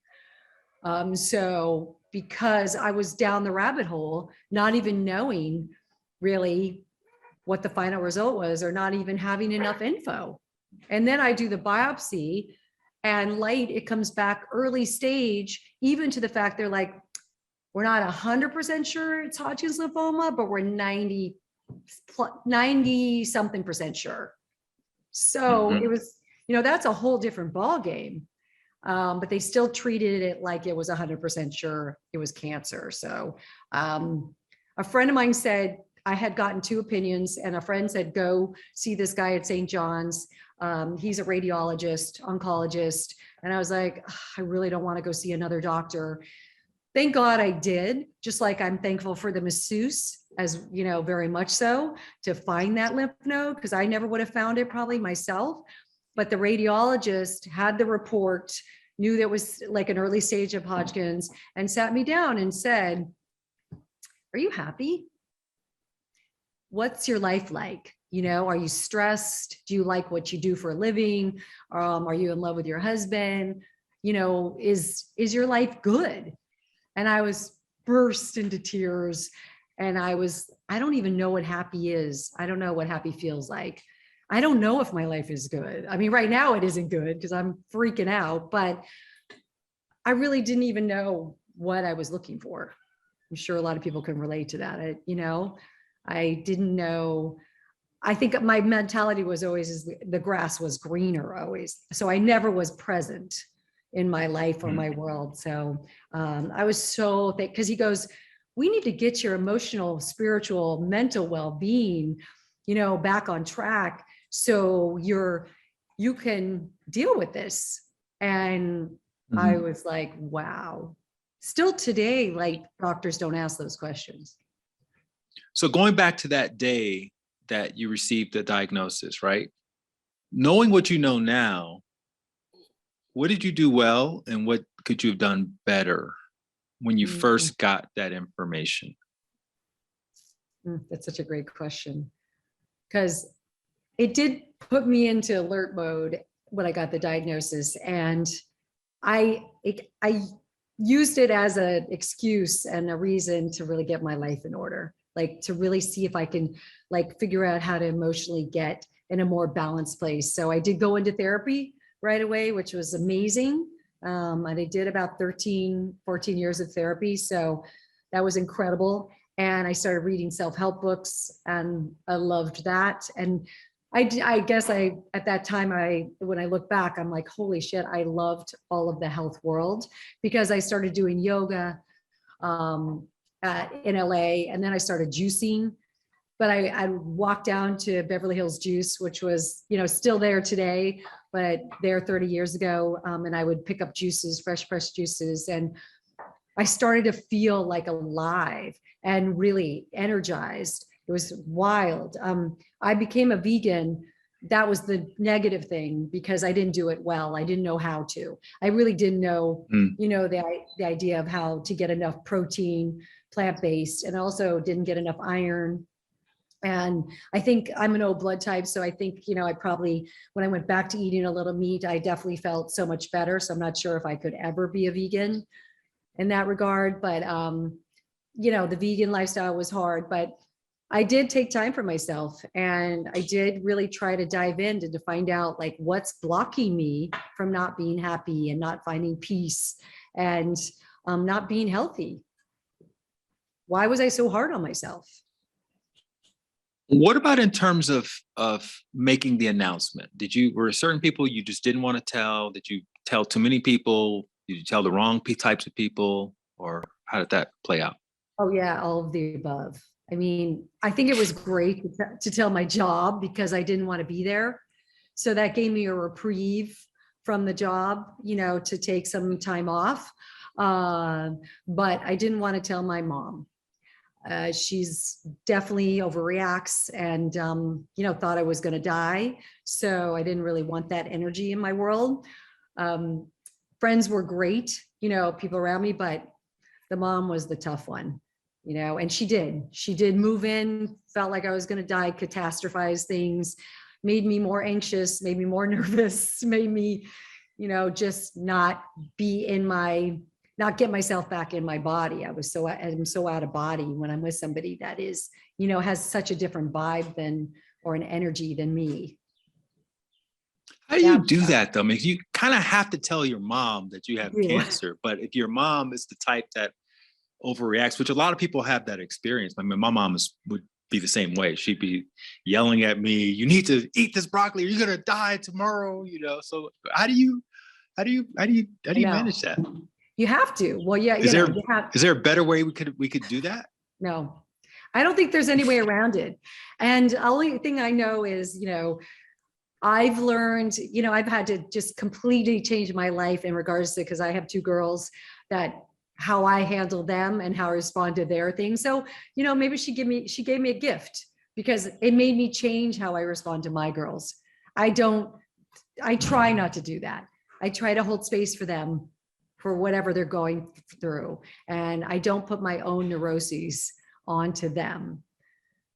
Speaker 1: So because I was down the rabbit hole, not even knowing really what the final result was, or not even having enough info. And then I do the biopsy, and it comes back early stage, even to the fact they're like, we're not 100% sure it's Hodgkin's lymphoma, but we're 90 something percent sure. So it was, that's a whole different ball game. But they still treated it like it was 100% sure it was cancer. So a friend of mine said, I had gotten 2 opinions, and a friend said, go see this guy at St. John's. He's a radiologist, oncologist. And I was like, I really don't want to go see another doctor. thank God I did, just like I'm thankful for the masseuse, as you know, very much so, to find that lymph node, because I never would have found it probably myself. But the radiologist had the report, knew there was like an early stage of Hodgkin's, and sat me down and said, "Are you happy? What's your life like? You know, are you stressed? Do you like what you do for a living? Are you in love with your husband? You know, is your life good?" And I was burst into tears. And I don't even know what happy is. I don't know what happy feels like. I don't know if my life is good. I mean, right now it isn't good because I'm freaking out, but I really didn't even know what I was looking for. I'm sure a lot of people can relate to that. I didn't know. I think my mentality was always is the grass was greener always. So I never was present in my life or my world. So I was so thankful, because he goes, we need to get your emotional, spiritual, mental well-being, you know, back on track. So you can deal with this. And I was like, wow. Still today, like, doctors don't ask those questions.
Speaker 2: So going back to that day that you received the diagnosis, right? Knowing what you know now, what did you do well and what could you have done better when you first got that information?
Speaker 1: That's such a great question, because it did put me into alert mode when I got the diagnosis, and I used it as an excuse and a reason to really get my life in order, like to really see if I can like figure out how to emotionally get in a more balanced place. So I did go into therapy right away, which was amazing. And I did about 13, 14 years of therapy. So that was incredible. And I started reading self-help books, and I loved that. And I guess at that time, when I look back, I'm like, holy shit, I loved all of the health world, because I started doing yoga in LA, and then I started juicing. But I walked down to Beverly Hills Juice, which was, you know, still there today, but there 30 years ago. And I would pick up juices, fresh juices. And I started to feel like alive and really energized. It was wild. I became a vegan. That was the negative thing, because I didn't do it well. I didn't know how to. I really didn't know, you know, the idea of how to get enough protein, plant-based, and also didn't get enough iron. And I think I'm an O blood type. So I think, you know, I probably, when I went back to eating a little meat, I definitely felt so much better. So I'm not sure if I could ever be a vegan in that regard. But, you know, the vegan lifestyle was hard, but I did take time for myself, and I did really try to dive in to find out like what's blocking me from not being happy and not finding peace and not being healthy. Why was I so hard on myself?
Speaker 2: What about in terms of making the announcement? Were certain people you just didn't want to tell? Did you tell too many people? Did you tell the wrong types of people? Or how did that play out?
Speaker 1: Oh yeah, all of the above. I mean, I think it was great to tell my job, because I didn't want to be there. So that gave me a reprieve from the job, you know, to take some time off. But I didn't want to tell my mom. She's definitely overreacts, and, you know, thought I was going to die. So I didn't really want that energy in my world. Friends were great, you know, people around me, but the mom was the tough one, you know, and she did move in, felt like I was going to die, catastrophize things, made me more anxious, made me more nervous, made me, you know, just not get myself back in my body. I'm so out of body when I'm with somebody that is, you know, has such a different vibe or an energy than me.
Speaker 2: How do you do that though? I mean, you kind of have to tell your mom that you have cancer, but if your mom is the type that overreacts, which a lot of people have that experience. I mean, my mom would be the same way. She'd be yelling at me, "You need to eat this broccoli, or you're gonna die tomorrow." You know. So how do you manage that?
Speaker 1: You have to. Well, yeah.
Speaker 2: Is there a better way we could do that?
Speaker 1: No, I don't think there's any way around it. And the only thing I know is, you know, I've learned, you know, I've had to just completely change my life in regards to, because I have two girls that how I handle them and how I respond to their things. So, maybe she gave me a gift because it made me change how I respond to my girls. I try not to do that. I try to hold space for them for whatever they're going through. And I don't put my own neuroses onto them.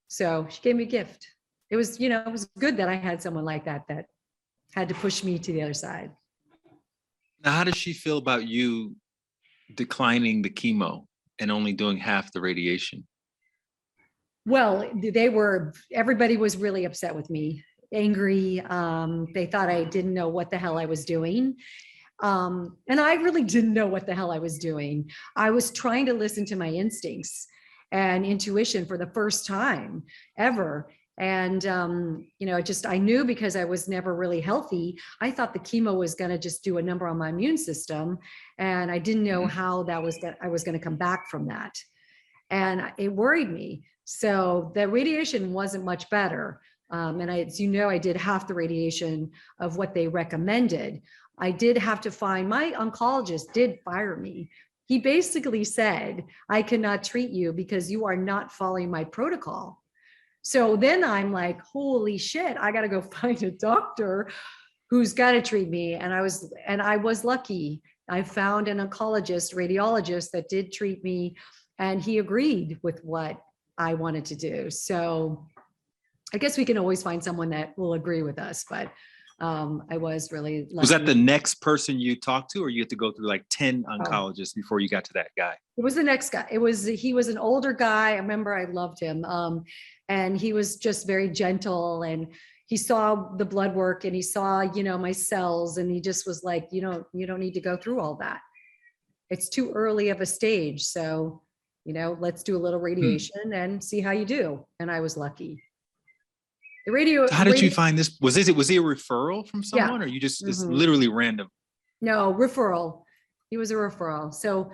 Speaker 1: So she gave me a gift. It was good that I had someone like that had to push me to the other side.
Speaker 2: Now, how does she feel about you declining the chemo and only doing half the radiation?
Speaker 1: Well, everybody was really upset with me, angry. They thought I didn't know what the hell I was doing. And I really didn't know what the hell I was doing. I was trying to listen to my instincts and intuition for the first time ever. And, I knew because I was never really healthy. I thought the chemo was going to just do a number on my immune system. And I didn't know how I was going to come back from that. And it worried me. So the radiation wasn't much better. And as you know, I did half the radiation of what they recommended. I did have to my oncologist did fire me. He basically said, I cannot treat you because you are not following my protocol. So then I'm like, holy shit, I got to go find a doctor who's got to treat me. And I was lucky. I found an oncologist, radiologist that did treat me, and he agreed with what I wanted to do. So I guess we can always find someone that will agree with us, but I was really lucky.
Speaker 2: Was that the next person you talked to, or you had to go through like 10 oncologists before you got to that guy?
Speaker 1: It was the next guy. He was an older guy. I remember I loved him. And he was just very gentle, and he saw the blood work and he saw, my cells, and he just was like, you don't need to go through all that. It's too early of a stage. So, let's do a little radiation and see how you do. And I was lucky.
Speaker 2: So how did you find this? Was he a referral from someone, or you just it's literally random?
Speaker 1: No, referral. He was a referral. So,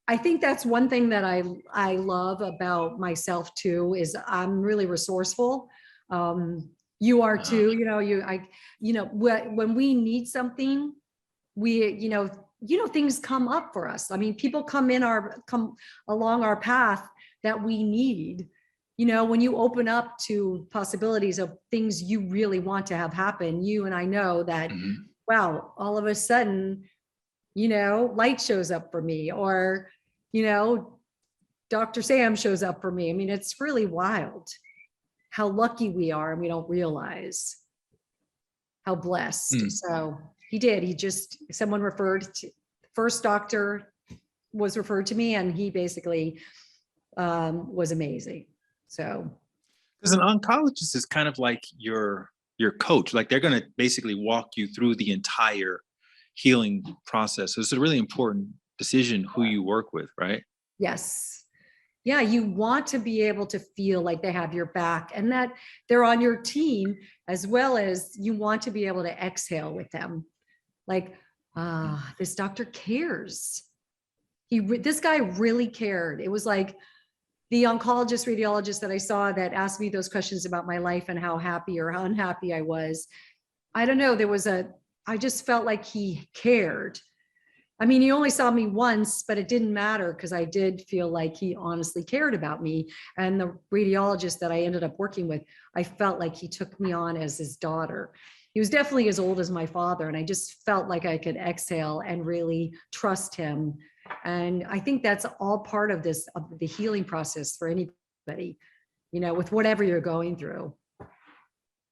Speaker 1: I think that's one thing that I love about myself too, is I'm really resourceful. You are too. When we need something, things come up for us. I mean, people come along our path that we need. When you open up to possibilities of things you really want to have happen, you and I know that, wow, all of a sudden, light shows up for me, or, Dr. Sam shows up for me. I mean, it's really wild how lucky we are, and we don't realize how blessed. So he did. Someone first doctor was referred to me, and he basically was amazing. So,
Speaker 2: because an oncologist is kind of like your coach, like they're going to basically walk you through the entire healing process. So it's a really important decision who you work with, right?
Speaker 1: Yes. Yeah. You want to be able to feel like they have your back and that they're on your team, as well as you want to be able to exhale with them. Like, this doctor cares. This guy really cared. It was like, the oncologist, radiologist that I saw that asked me those questions about my life and how happy or how unhappy I was. I don't know. I just felt like he cared. I mean, he only saw me once, but it didn't matter because I did feel like he honestly cared about me. And the radiologist that I ended up working with, I felt like he took me on as his daughter. He was definitely as old as my father. And I just felt like I could exhale and really trust him. And I think that's all part of the healing process for anybody, with whatever you're going through.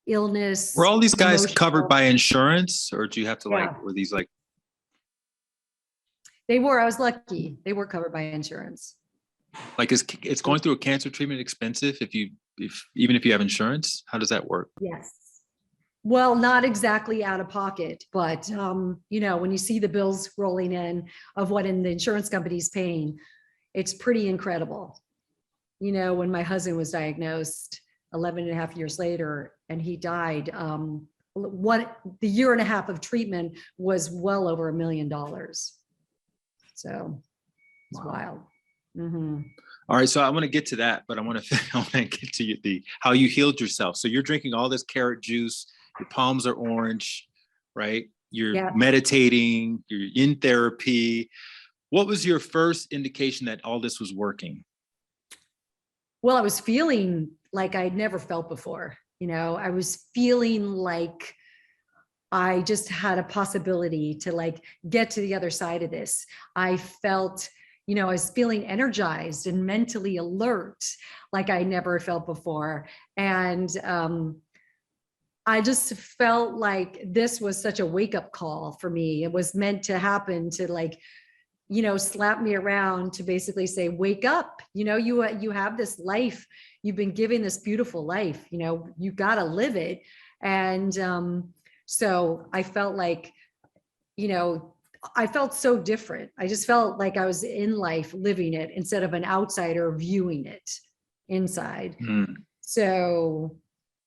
Speaker 1: Illness.
Speaker 2: Were all these guys covered by insurance, or do you have to were these like?
Speaker 1: They were. I was lucky. They were covered by insurance.
Speaker 2: Like, is going through a cancer treatment expensive even if you have insurance? How does that work?
Speaker 1: Yes. Well, not exactly out of pocket, but, when you see the bills rolling in of what the insurance company's paying, it's pretty incredible. When my husband was diagnosed 11 and a half years later and he died, the year and a half of treatment was well over $1 million. So it's wild.
Speaker 2: All right, so I want to get to that, but I want to get to how you healed yourself. So you're drinking all this carrot juice. Your palms are orange, right? You're meditating, you're in therapy. What was your first indication that all this was working?
Speaker 1: Well, I was feeling like I'd never felt before. I was feeling like I just had a possibility to like get to the other side of this. I felt, I was feeling energized and mentally alert like I never felt before. And I just felt like this was such a wake up call for me. It was meant to happen to like, slap me around to basically say, wake up, you have this life, you've been given this beautiful life, you got to live it. And so I felt like, I felt so different. I just felt like I was in life living it instead of an outsider viewing it inside. So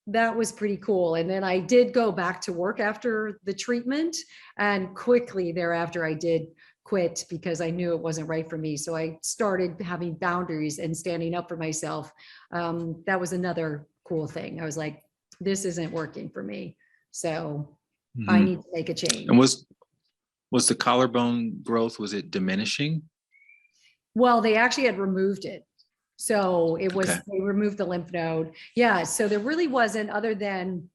Speaker 1: that was pretty cool. And then I did go back to work after the treatment, and quickly thereafter I did quit because I knew it wasn't right for me. So I started having boundaries and standing up for myself. That was another cool thing. I was like, this isn't working for me. So I need to make a change.
Speaker 2: And was the collarbone growth, was it diminishing?
Speaker 1: Well, they actually had removed it. So it was,
Speaker 2: Okay.
Speaker 1: they removed the lymph node. Yeah. So there really wasn't, other than,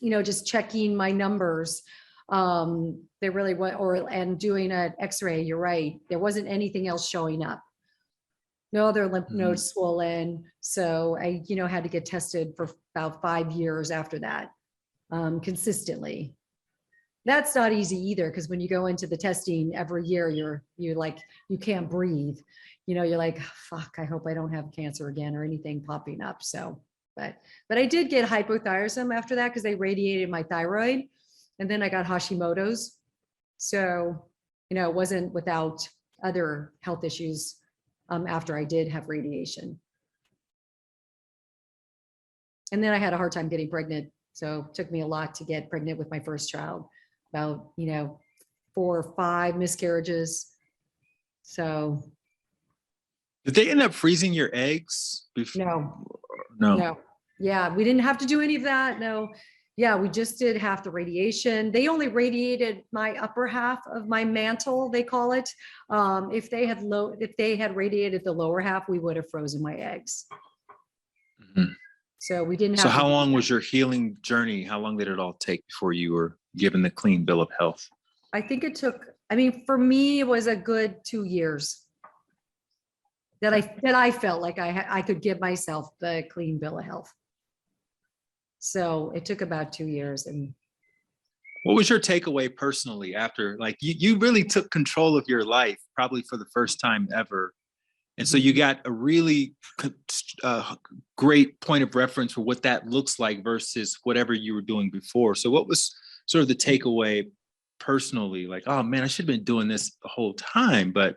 Speaker 1: just checking my numbers. There really was, and doing an x-ray, you're right. There wasn't anything else showing up. No other lymph nodes swollen. So I, had to get tested for about 5 years after that, consistently. That's not easy either, because when you go into the testing every year, you're like, you can't breathe. You're like, fuck, I hope I don't have cancer again or anything popping up. So, but I did get hypothyroidism after that because they radiated my thyroid, and then I got Hashimoto's. So, it wasn't without other health issues after I did have radiation. And then I had a hard time getting pregnant. So it took me a lot to get pregnant with my first child. About 4 or 5 miscarriages. So
Speaker 2: did they end up freezing your eggs?
Speaker 1: No. Yeah, we didn't have to do any of that. No. Yeah, we just did half the radiation. They only radiated my upper half of my mantle, they call it. If they had radiated the lower half, we would have frozen my eggs. So we didn't have.
Speaker 2: So how long was your healing journey? How long did it all take before you were given the clean bill of health?
Speaker 1: I think it took, for me, it was a good 2 years that I felt like I could give myself the clean bill of health. So it took about 2 years. And
Speaker 2: what was your takeaway personally after, like, you really took control of your life, probably for the first time ever? And so you got a really great point of reference for what that looks like versus whatever you were doing before. So what was sort of the takeaway personally? Like, oh man, I should have been doing this the whole time, but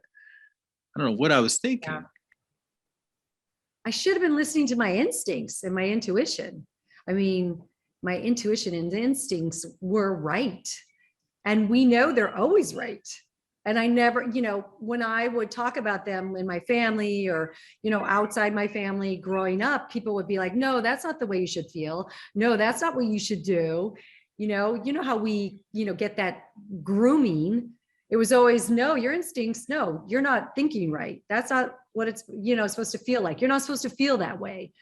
Speaker 2: I don't know what I was thinking.
Speaker 1: Yeah. I should have been listening to my instincts and my intuition. My intuition and instincts were right. And we know they're always right. And I never, when I would talk about them in my family or, outside my family growing up, people would be like, no, that's not the way you should feel. No, that's not what you should do. You know how we, get that grooming. It was always, no, your instincts, no, you're not thinking right. That's not what it's, supposed to feel like. You're not supposed to feel that way.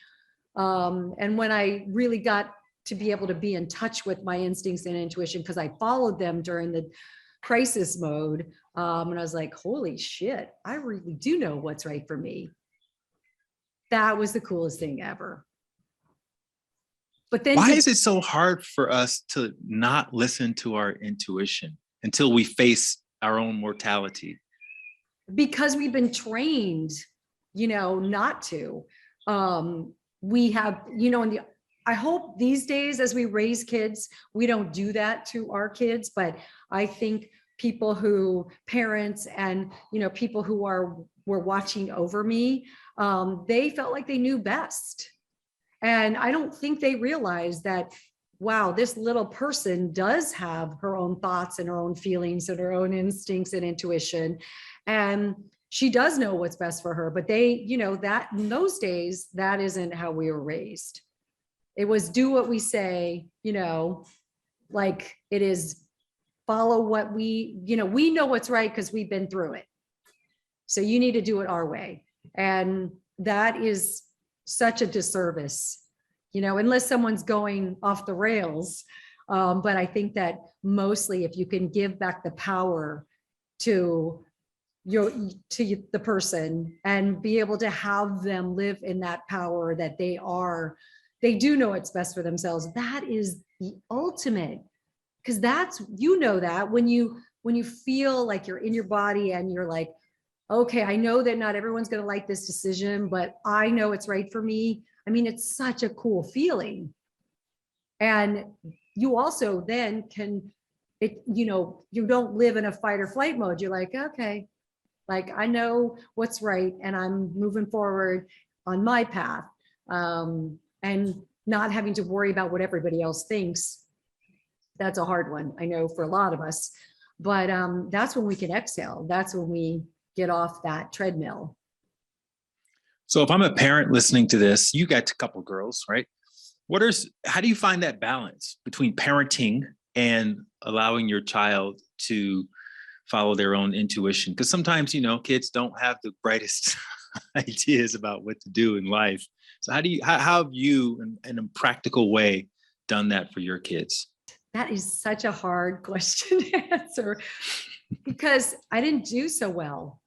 Speaker 1: And when I really got to be able to be in touch with my instincts and intuition, because I followed them during the crisis mode, and I was like, holy shit, I really do know what's right for me. That was the coolest thing ever. But then
Speaker 2: why is it so hard for us to not listen to our intuition until we face our own mortality?
Speaker 1: Because we've been trained, not to. We have, I hope these days as we raise kids, we don't do that to our kids, but I think parents and, people who were watching over me, they felt like they knew best. And I don't think they realized that, wow, this little person does have her own thoughts and her own feelings and her own instincts and intuition. And she does know what's best for her, but they, that in those days, that isn't how we were raised. It was do what we say, like it is follow what we know what's right because we've been through it. So you need to do it our way. And that is such a disservice, unless someone's going off the rails. But I think that mostly if you can give back the power to the person and be able to have them live in that power that they do know what's best for themselves. That is the ultimate, because that's, that when you feel like you're in your body and you're like, okay, I know that not everyone's going to like this decision, but I know it's right for me. I mean, it's such a cool feeling. And you also then you don't live in a fight or flight mode. You're like, okay, like I know what's right and I'm moving forward on my path. And not having to worry about what everybody else thinks. That's a hard one, I know, for a lot of us, but that's when we can exhale. That's when we get off that treadmill.
Speaker 2: So if I'm a parent listening to this, you got a couple girls, right? How do you find that balance between parenting and allowing your child to follow their own intuition? Because sometimes, kids don't have the brightest ideas about what to do in life. So how have you, in a practical way, done that for your kids?
Speaker 1: That is such a hard question to answer because I didn't do so well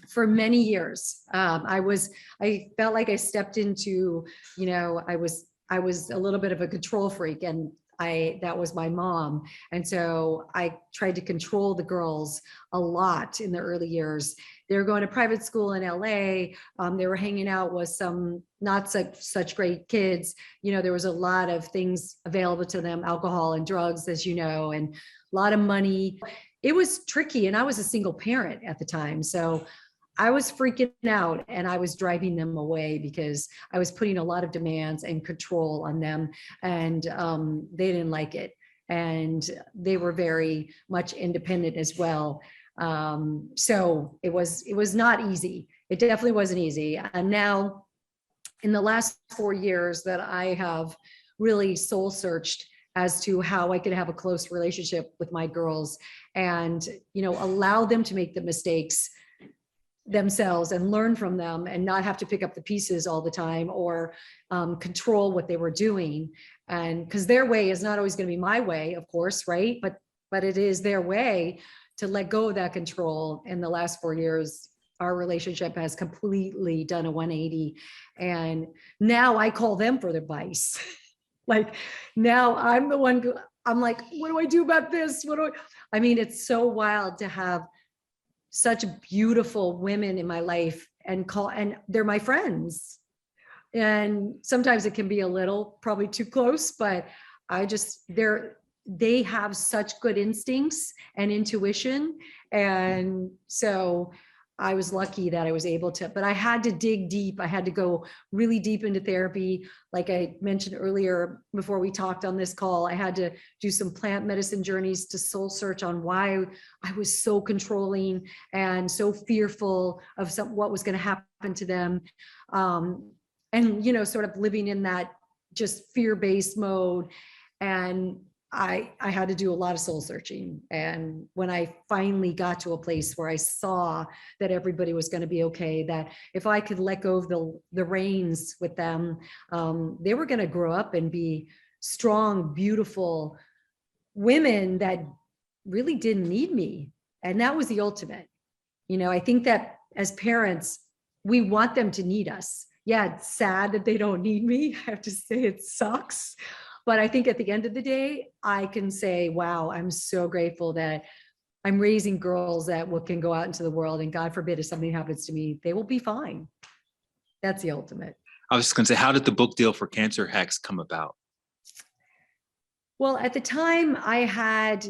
Speaker 1: for many years. I felt like I stepped into, I was a little bit of a control freak, and that was my mom. And so I tried to control the girls a lot in the early years. They were going to private school in LA. They were hanging out with some not such great kids. There was a lot of things available to them, alcohol and drugs, as you know, and a lot of money. It was tricky. And I was a single parent at the time. So I was freaking out and I was driving them away because I was putting a lot of demands and control on them, and they didn't like it. And they were very much independent as well. So it was not easy. It definitely wasn't easy. And now in the last 4 years that I have really soul searched as to how I could have a close relationship with my girls and, allow them to make the mistakes themselves and learn from them and not have to pick up the pieces all the time or control what they were doing. And because their way is not always going to be my way, of course, right? But it is their way to let go of that control. In the last 4 years, our relationship has completely done a 180. And now I call them for advice. Like now I'm the one, I'm like, what do I do about this? I mean, it's so wild to have such beautiful women in my life and they're my friends. And sometimes it can be a little probably too close, but they have such good instincts and intuition. And so I was lucky that I was able to, but I had to dig deep. I had to go really deep into therapy. Like I mentioned earlier, before we talked on this call, I had to do some plant medicine journeys to soul search on why I was so controlling and so fearful of what was going to happen to them. And, sort of living in that just fear-based mode. And I had to do a lot of soul searching. And when I finally got to a place where I saw that everybody was going to be okay, that if I could let go of the reins with them, they were going to grow up and be strong, beautiful women that really didn't need me. And that was the ultimate. I think that as parents, we want them to need us. Yeah, it's sad that they don't need me. I have to say it sucks. But I think at the end of the day, I can say, wow, I'm so grateful that I'm raising girls that can go out into the world, and God forbid if something happens to me, they will be fine. That's the ultimate.
Speaker 2: I was just going to say, how did the book deal for Cancer Hacks come about?
Speaker 1: Well, at the time I had,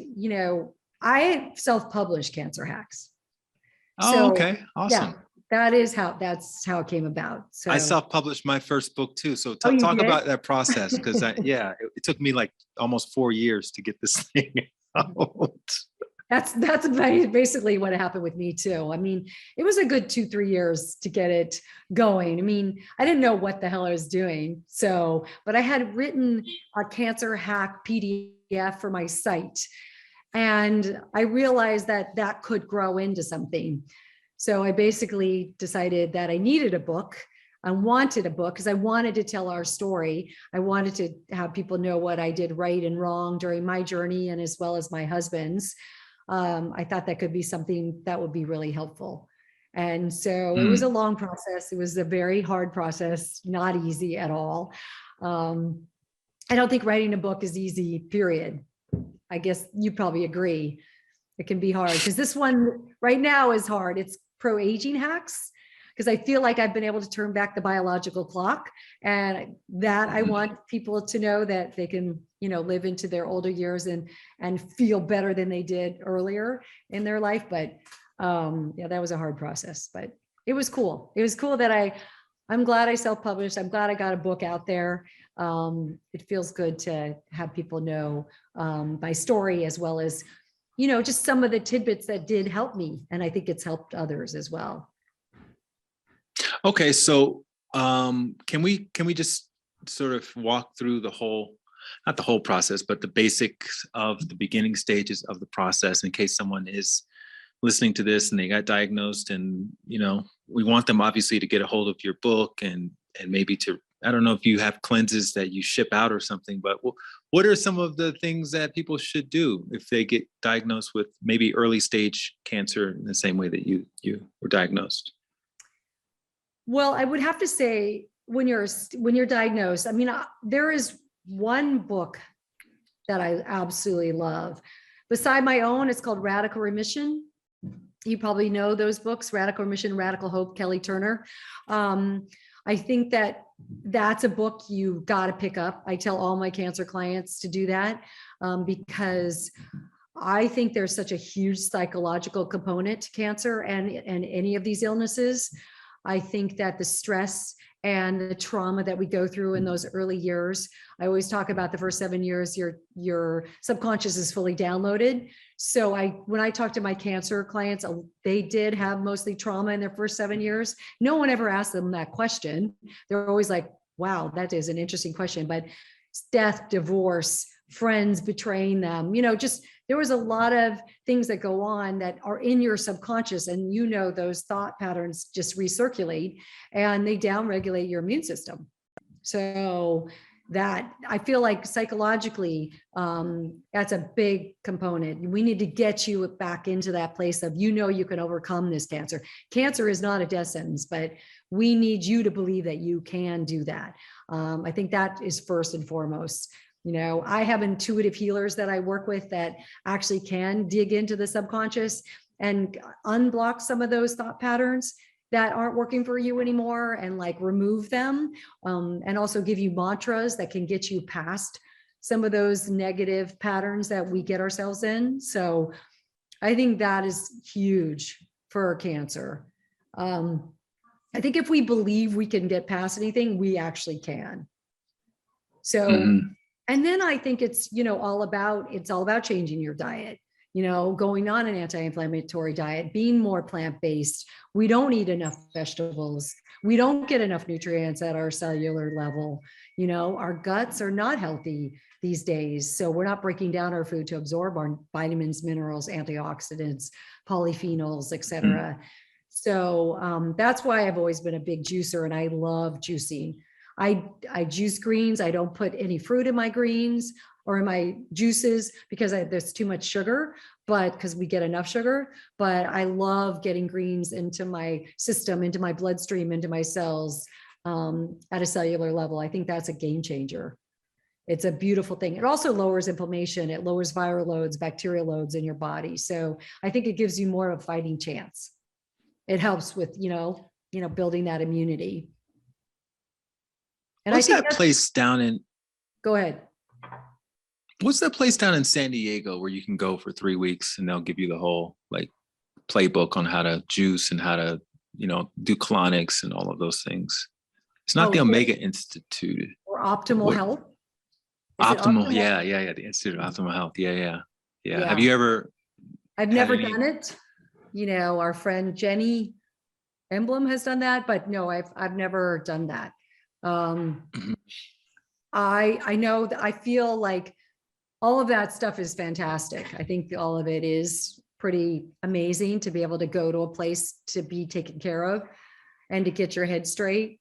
Speaker 1: I self-published Cancer Hacks.
Speaker 2: Oh, okay. Awesome.
Speaker 1: Yeah, that's how it came about. So
Speaker 2: I self-published my first book too. So talk about that process. Because it took me like almost 4 years to get this thing out.
Speaker 1: That's basically what happened with me too. I mean, it was a good 2-3 years to get it going. I mean, I didn't know what the hell I was doing. But I had written a cancer hack PDF for my site. And I realized that could grow into something. So I basically decided that I needed a book. I wanted a book because I wanted to tell our story. I wanted to have people know what I did right and wrong during my journey, and as well as my husband's. I thought that could be something that would be really helpful. And so it was a long process. It was a very hard process, not easy at all. I don't think writing a book is easy, period. I guess you probably agree. It can be hard because this one right now is hard. It's pro-aging hacks, because I feel like I've been able to turn back the biological clock, and that I want people to know that they can, live into their older years and feel better than they did earlier in their life. But yeah, that was a hard process, but it was cool. It was cool that I'm glad I self-published. I'm glad I got a book out there. It feels good to have people know my story, as well as, just some of the tidbits that did help me. And I think it's helped others as well.
Speaker 2: Okay, so can we just sort of walk through not the whole process, but the basics of the beginning stages of the process, in case someone is listening to this and they got diagnosed, and we want them obviously to get a hold of your book and maybe to, I don't know if you have cleanses that you ship out or something, but what are some of the things that people should do if they get diagnosed with maybe early stage cancer in the same way that you were diagnosed?
Speaker 1: Well, I would have to say, when you're diagnosed, there is one book that I absolutely love. Beside my own, it's called Radical Remission. You probably know those books, Radical Remission, Radical Hope, Kelly Turner. I think that's a book you got to pick up. I tell all my cancer clients to do that, because I think there's such a huge psychological component to cancer and any of these illnesses. I think that the stress and the trauma that we go through in those early years, I always talk about the first 7 years, your subconscious is fully downloaded. So when I talk to my cancer clients, they did have mostly trauma in their first 7 years. No one ever asked them that question. They're always like, wow, that is an interesting question. But death, divorce, friends betraying them, there was a lot of things that go on that are in your subconscious, and those thought patterns just recirculate and they downregulate your immune system. So that, I feel like psychologically, that's a big component. We need to get you back into that place of, you can overcome this cancer. Cancer is not a death sentence, but we need you to believe that you can do that. I think that is first and foremost. I have intuitive healers that I work with that actually can dig into the subconscious and unblock some of those thought patterns that aren't working for you anymore, and remove them, and also give you mantras that can get you past some of those negative patterns that we get ourselves in. So I think that is huge for cancer. I think if we believe we can get past anything, we actually can. So and then I think it's, all about changing your diet, going on an anti-inflammatory diet, being more plant-based. We don't eat enough vegetables. We don't get enough nutrients at our cellular level. Our guts are not healthy these days. So we're not breaking down our food to absorb our vitamins, minerals, antioxidants, polyphenols, et cetera. So that's why I've always been a big juicer, and I love juicing. I juice greens. I don't put any fruit in my greens or in my juices because there's too much sugar, but because we get enough sugar. But I love getting greens into my system, into my bloodstream, into my cells, at a cellular level. I think that's a game changer. It's a beautiful thing. It also lowers inflammation. It lowers viral loads, bacterial loads in your body. So I think it gives you more of a fighting chance. It helps with, building that immunity. And
Speaker 2: what's that place down in?
Speaker 1: Go ahead.
Speaker 2: What's that place down in San Diego where you can go for 3 weeks and they'll give you the whole playbook on how to juice and how to, do colonics and all of those things? It's not the Omega Institute
Speaker 1: or Optimal Health.
Speaker 2: Optimal, yeah. The Institute of Optimal Health. Yeah. Have you ever?
Speaker 1: I've never done it. Our friend Jenny Emblem has done that, but no, I've never done that. I know that I feel like all of that stuff is fantastic. I think all of it is pretty amazing to be able to go to a place to be taken care of and to get your head straight.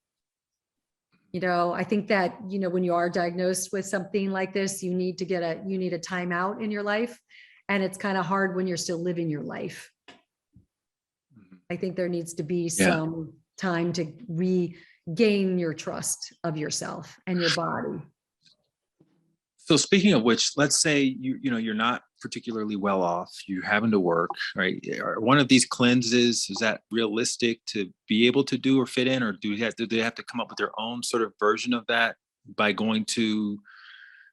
Speaker 1: I think that, when you are diagnosed with something like this, you need a timeout in your life. And it's kind of hard when you're still living your life. I think there needs to be some time to regain your trust of yourself and your body.
Speaker 2: So speaking of which, let's say you're not particularly well off, you're having to work, right? One of these cleanses, is that realistic to be able to do or fit in, or do they have to come up with their own sort of version of that by going to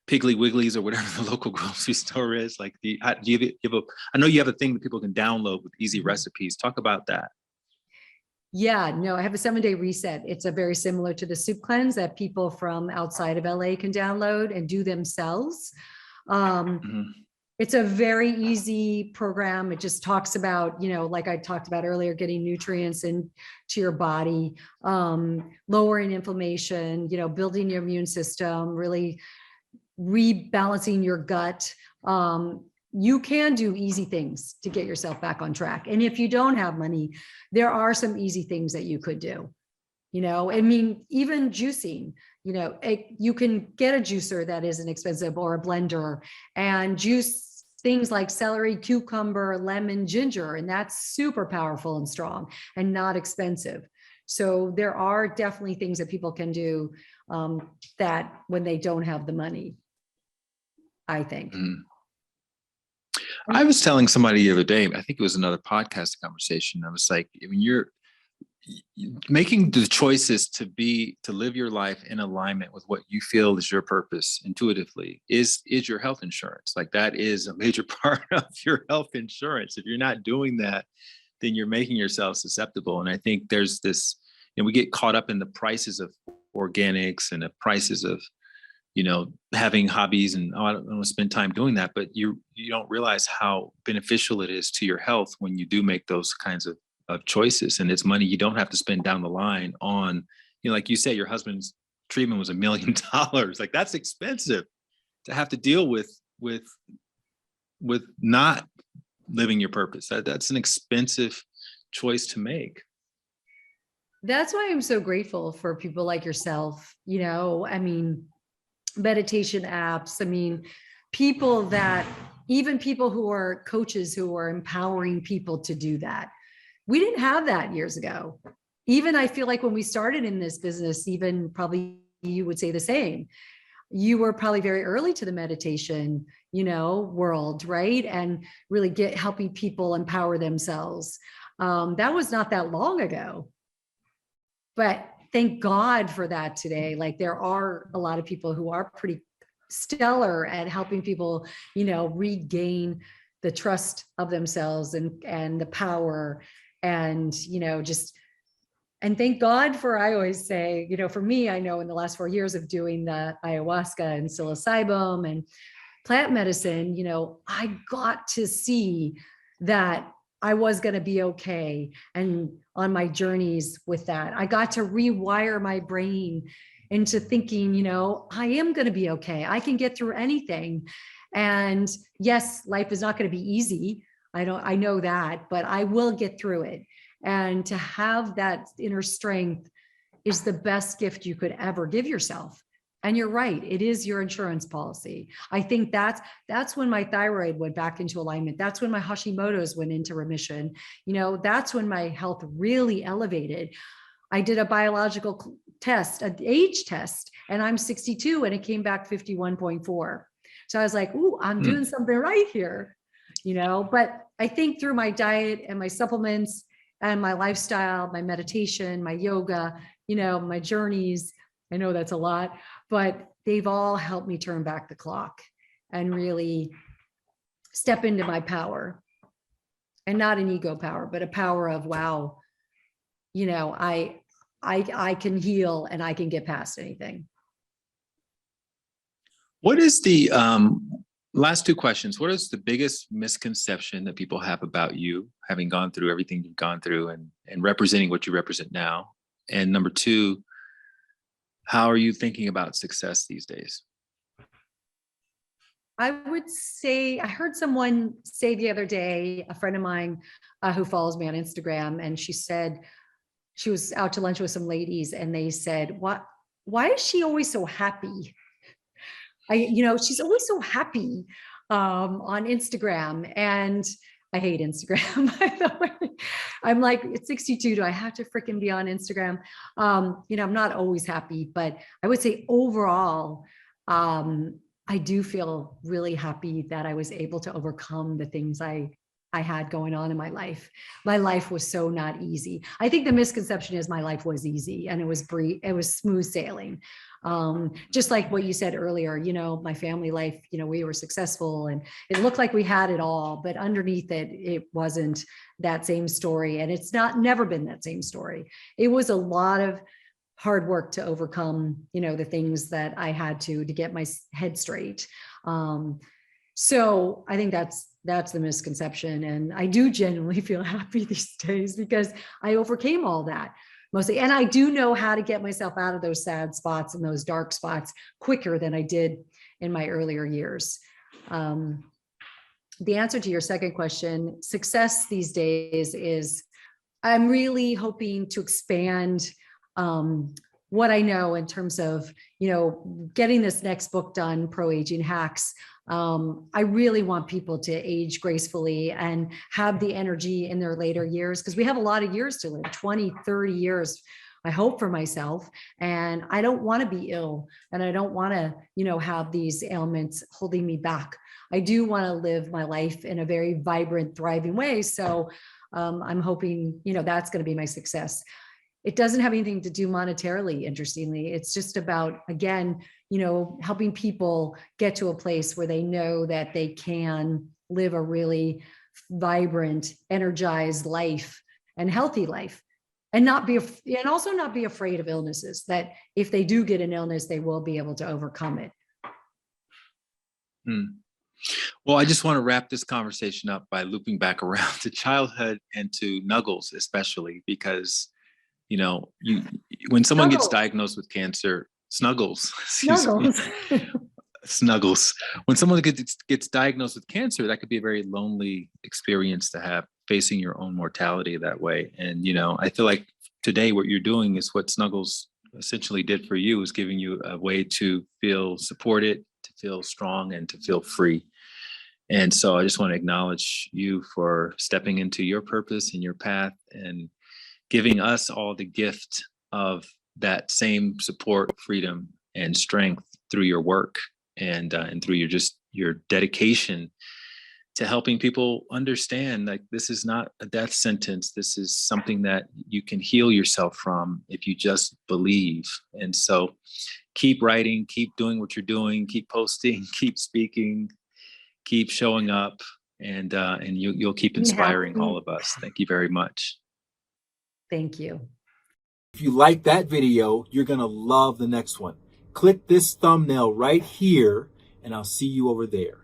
Speaker 2: Piggly Wiggly's or whatever the local grocery store is? Like, I know you have a thing that people can download with easy recipes. Talk about that.
Speaker 1: Yeah, no, I have a 7-day reset. It's a very similar to the soup cleanse that people from outside of LA can download and do themselves. It's a very easy program. It just talks about, like I talked about earlier, getting nutrients into your body, lowering inflammation, building your immune system, really rebalancing your gut. You can do easy things to get yourself back on track. And if you don't have money, there are some easy things that you could do. Even juicing, you can get a juicer that isn't expensive, or a blender, and juice things like celery, cucumber, lemon, ginger. And that's super powerful and strong and not expensive. So there are definitely things that people can do that when they don't have the money, I think.
Speaker 2: I was telling somebody the other day, I think it was another podcast conversation. I was like, you're making the choices to live your life in alignment with what you feel is your purpose intuitively is your health insurance. Like, that is a major part of your health insurance. If you're not doing that, then you're making yourself susceptible. And I think there's this, we get caught up in the prices of organics and the prices of, having hobbies, and I don't want to spend time doing that, but you don't realize how beneficial it is to your health when you do make those kinds of choices. And it's money you don't have to spend down the line on, like you say, your husband's treatment was $1 million. Like, that's expensive to have to deal with not living your purpose. That's an expensive choice to make.
Speaker 1: That's why I'm so grateful for people like yourself. Meditation apps. Even people who are coaches who are empowering people to do that. We didn't have that years ago. Even I feel like when we started in this business, even probably you would say the same. You were probably very early to the meditation, world, right? And really helping people empower themselves. That was not that long ago. But thank God for that today. Like, there are a lot of people who are pretty stellar at helping people, regain the trust of themselves and the power, and, and thank God for, I always say, for me, I know in the last 4 years of doing the ayahuasca and psilocybin and plant medicine, I got to see that I was going to be okay. And on my journeys with that, I got to rewire my brain into thinking, I am going to be okay. I can get through anything. And yes, life is not going to be easy. I know that, but I will get through it. And to have that inner strength is the best gift you could ever give yourself. And you're right, it is your insurance policy. I think that's when my thyroid went back into alignment. That's when my Hashimoto's went into remission. That's when my health really elevated. I did a biological test, an age test, and I'm 62 and it came back 51.4. So I was like, ooh, I'm doing something right here, but I think through my diet and my supplements and my lifestyle, my meditation, my yoga, my journeys, I know that's a lot, but they've all helped me turn back the clock and really step into my power, and not an ego power, but a power of, wow, I can heal and I can get past anything.
Speaker 2: What is the last two questions? What is the biggest misconception that people have about you, having gone through everything you've gone through and representing what you represent now? And number two, how are you thinking about success these days?
Speaker 1: I would say, I heard someone say the other day, a friend of mine who follows me on Instagram, and she said she was out to lunch with some ladies and they said, why is she always so happy? She's always so happy on Instagram. And I hate Instagram, by the way. I'm like, it's 62. Do I have to freaking be on Instagram? I'm not always happy, but I would say overall, I do feel really happy that I was able to overcome the things I had going on in my life. My life was so not easy. I think the misconception is my life was easy and it was smooth sailing. Just like what you said earlier, my family life, we were successful and it looked like we had it all, but underneath it, it wasn't that same story. And it's never been that same story. It was a lot of hard work to overcome, the things that I had to get my head straight. So I think that's the misconception. And I do genuinely feel happy these days because I overcame all that mostly. And I do know how to get myself out of those sad spots and those dark spots quicker than I did in my earlier years. The answer to your second question, success these days is I'm really hoping to expand what I know in terms of, getting this next book done, Pro-Aging Hacks. I really want people to age gracefully and have the energy in their later years, because we have a lot of years to live, 20, 30 years, I hope, for myself. And I don't want to be ill and I don't want to, have these ailments holding me back. I do want to live my life in a very vibrant, thriving way. So I'm hoping, that's going to be my success. It doesn't have anything to do monetarily, interestingly. It's just about, again, helping people get to a place where they know that they can live a really vibrant, energized life and healthy life, and also not be afraid of illnesses, that if they do get an illness, they will be able to overcome it.
Speaker 2: Well, I just want to wrap this conversation up by looping back around to childhood and to Nuggles, especially because when someone gets diagnosed with cancer, Snuggles. When someone gets diagnosed with cancer, that could be a very lonely experience to have, facing your own mortality that way. And, I feel like today what you're doing is what Snuggles essentially did for you, is giving you a way to feel supported, to feel strong, and to feel free. And so I just want to acknowledge you for stepping into your purpose and your path and giving us all the gift of that same support, freedom, and strength through your work and through your dedication to helping people understand, like, this is not a death sentence. This is something that you can heal yourself from if you just believe. And so keep writing, keep doing what you're doing, keep posting, keep speaking, keep showing up, and you'll keep inspiring all of us. Thank you very much.
Speaker 1: Thank you.
Speaker 3: If you like that video, you're going to love the next one. Click this thumbnail right here, and I'll see you over there.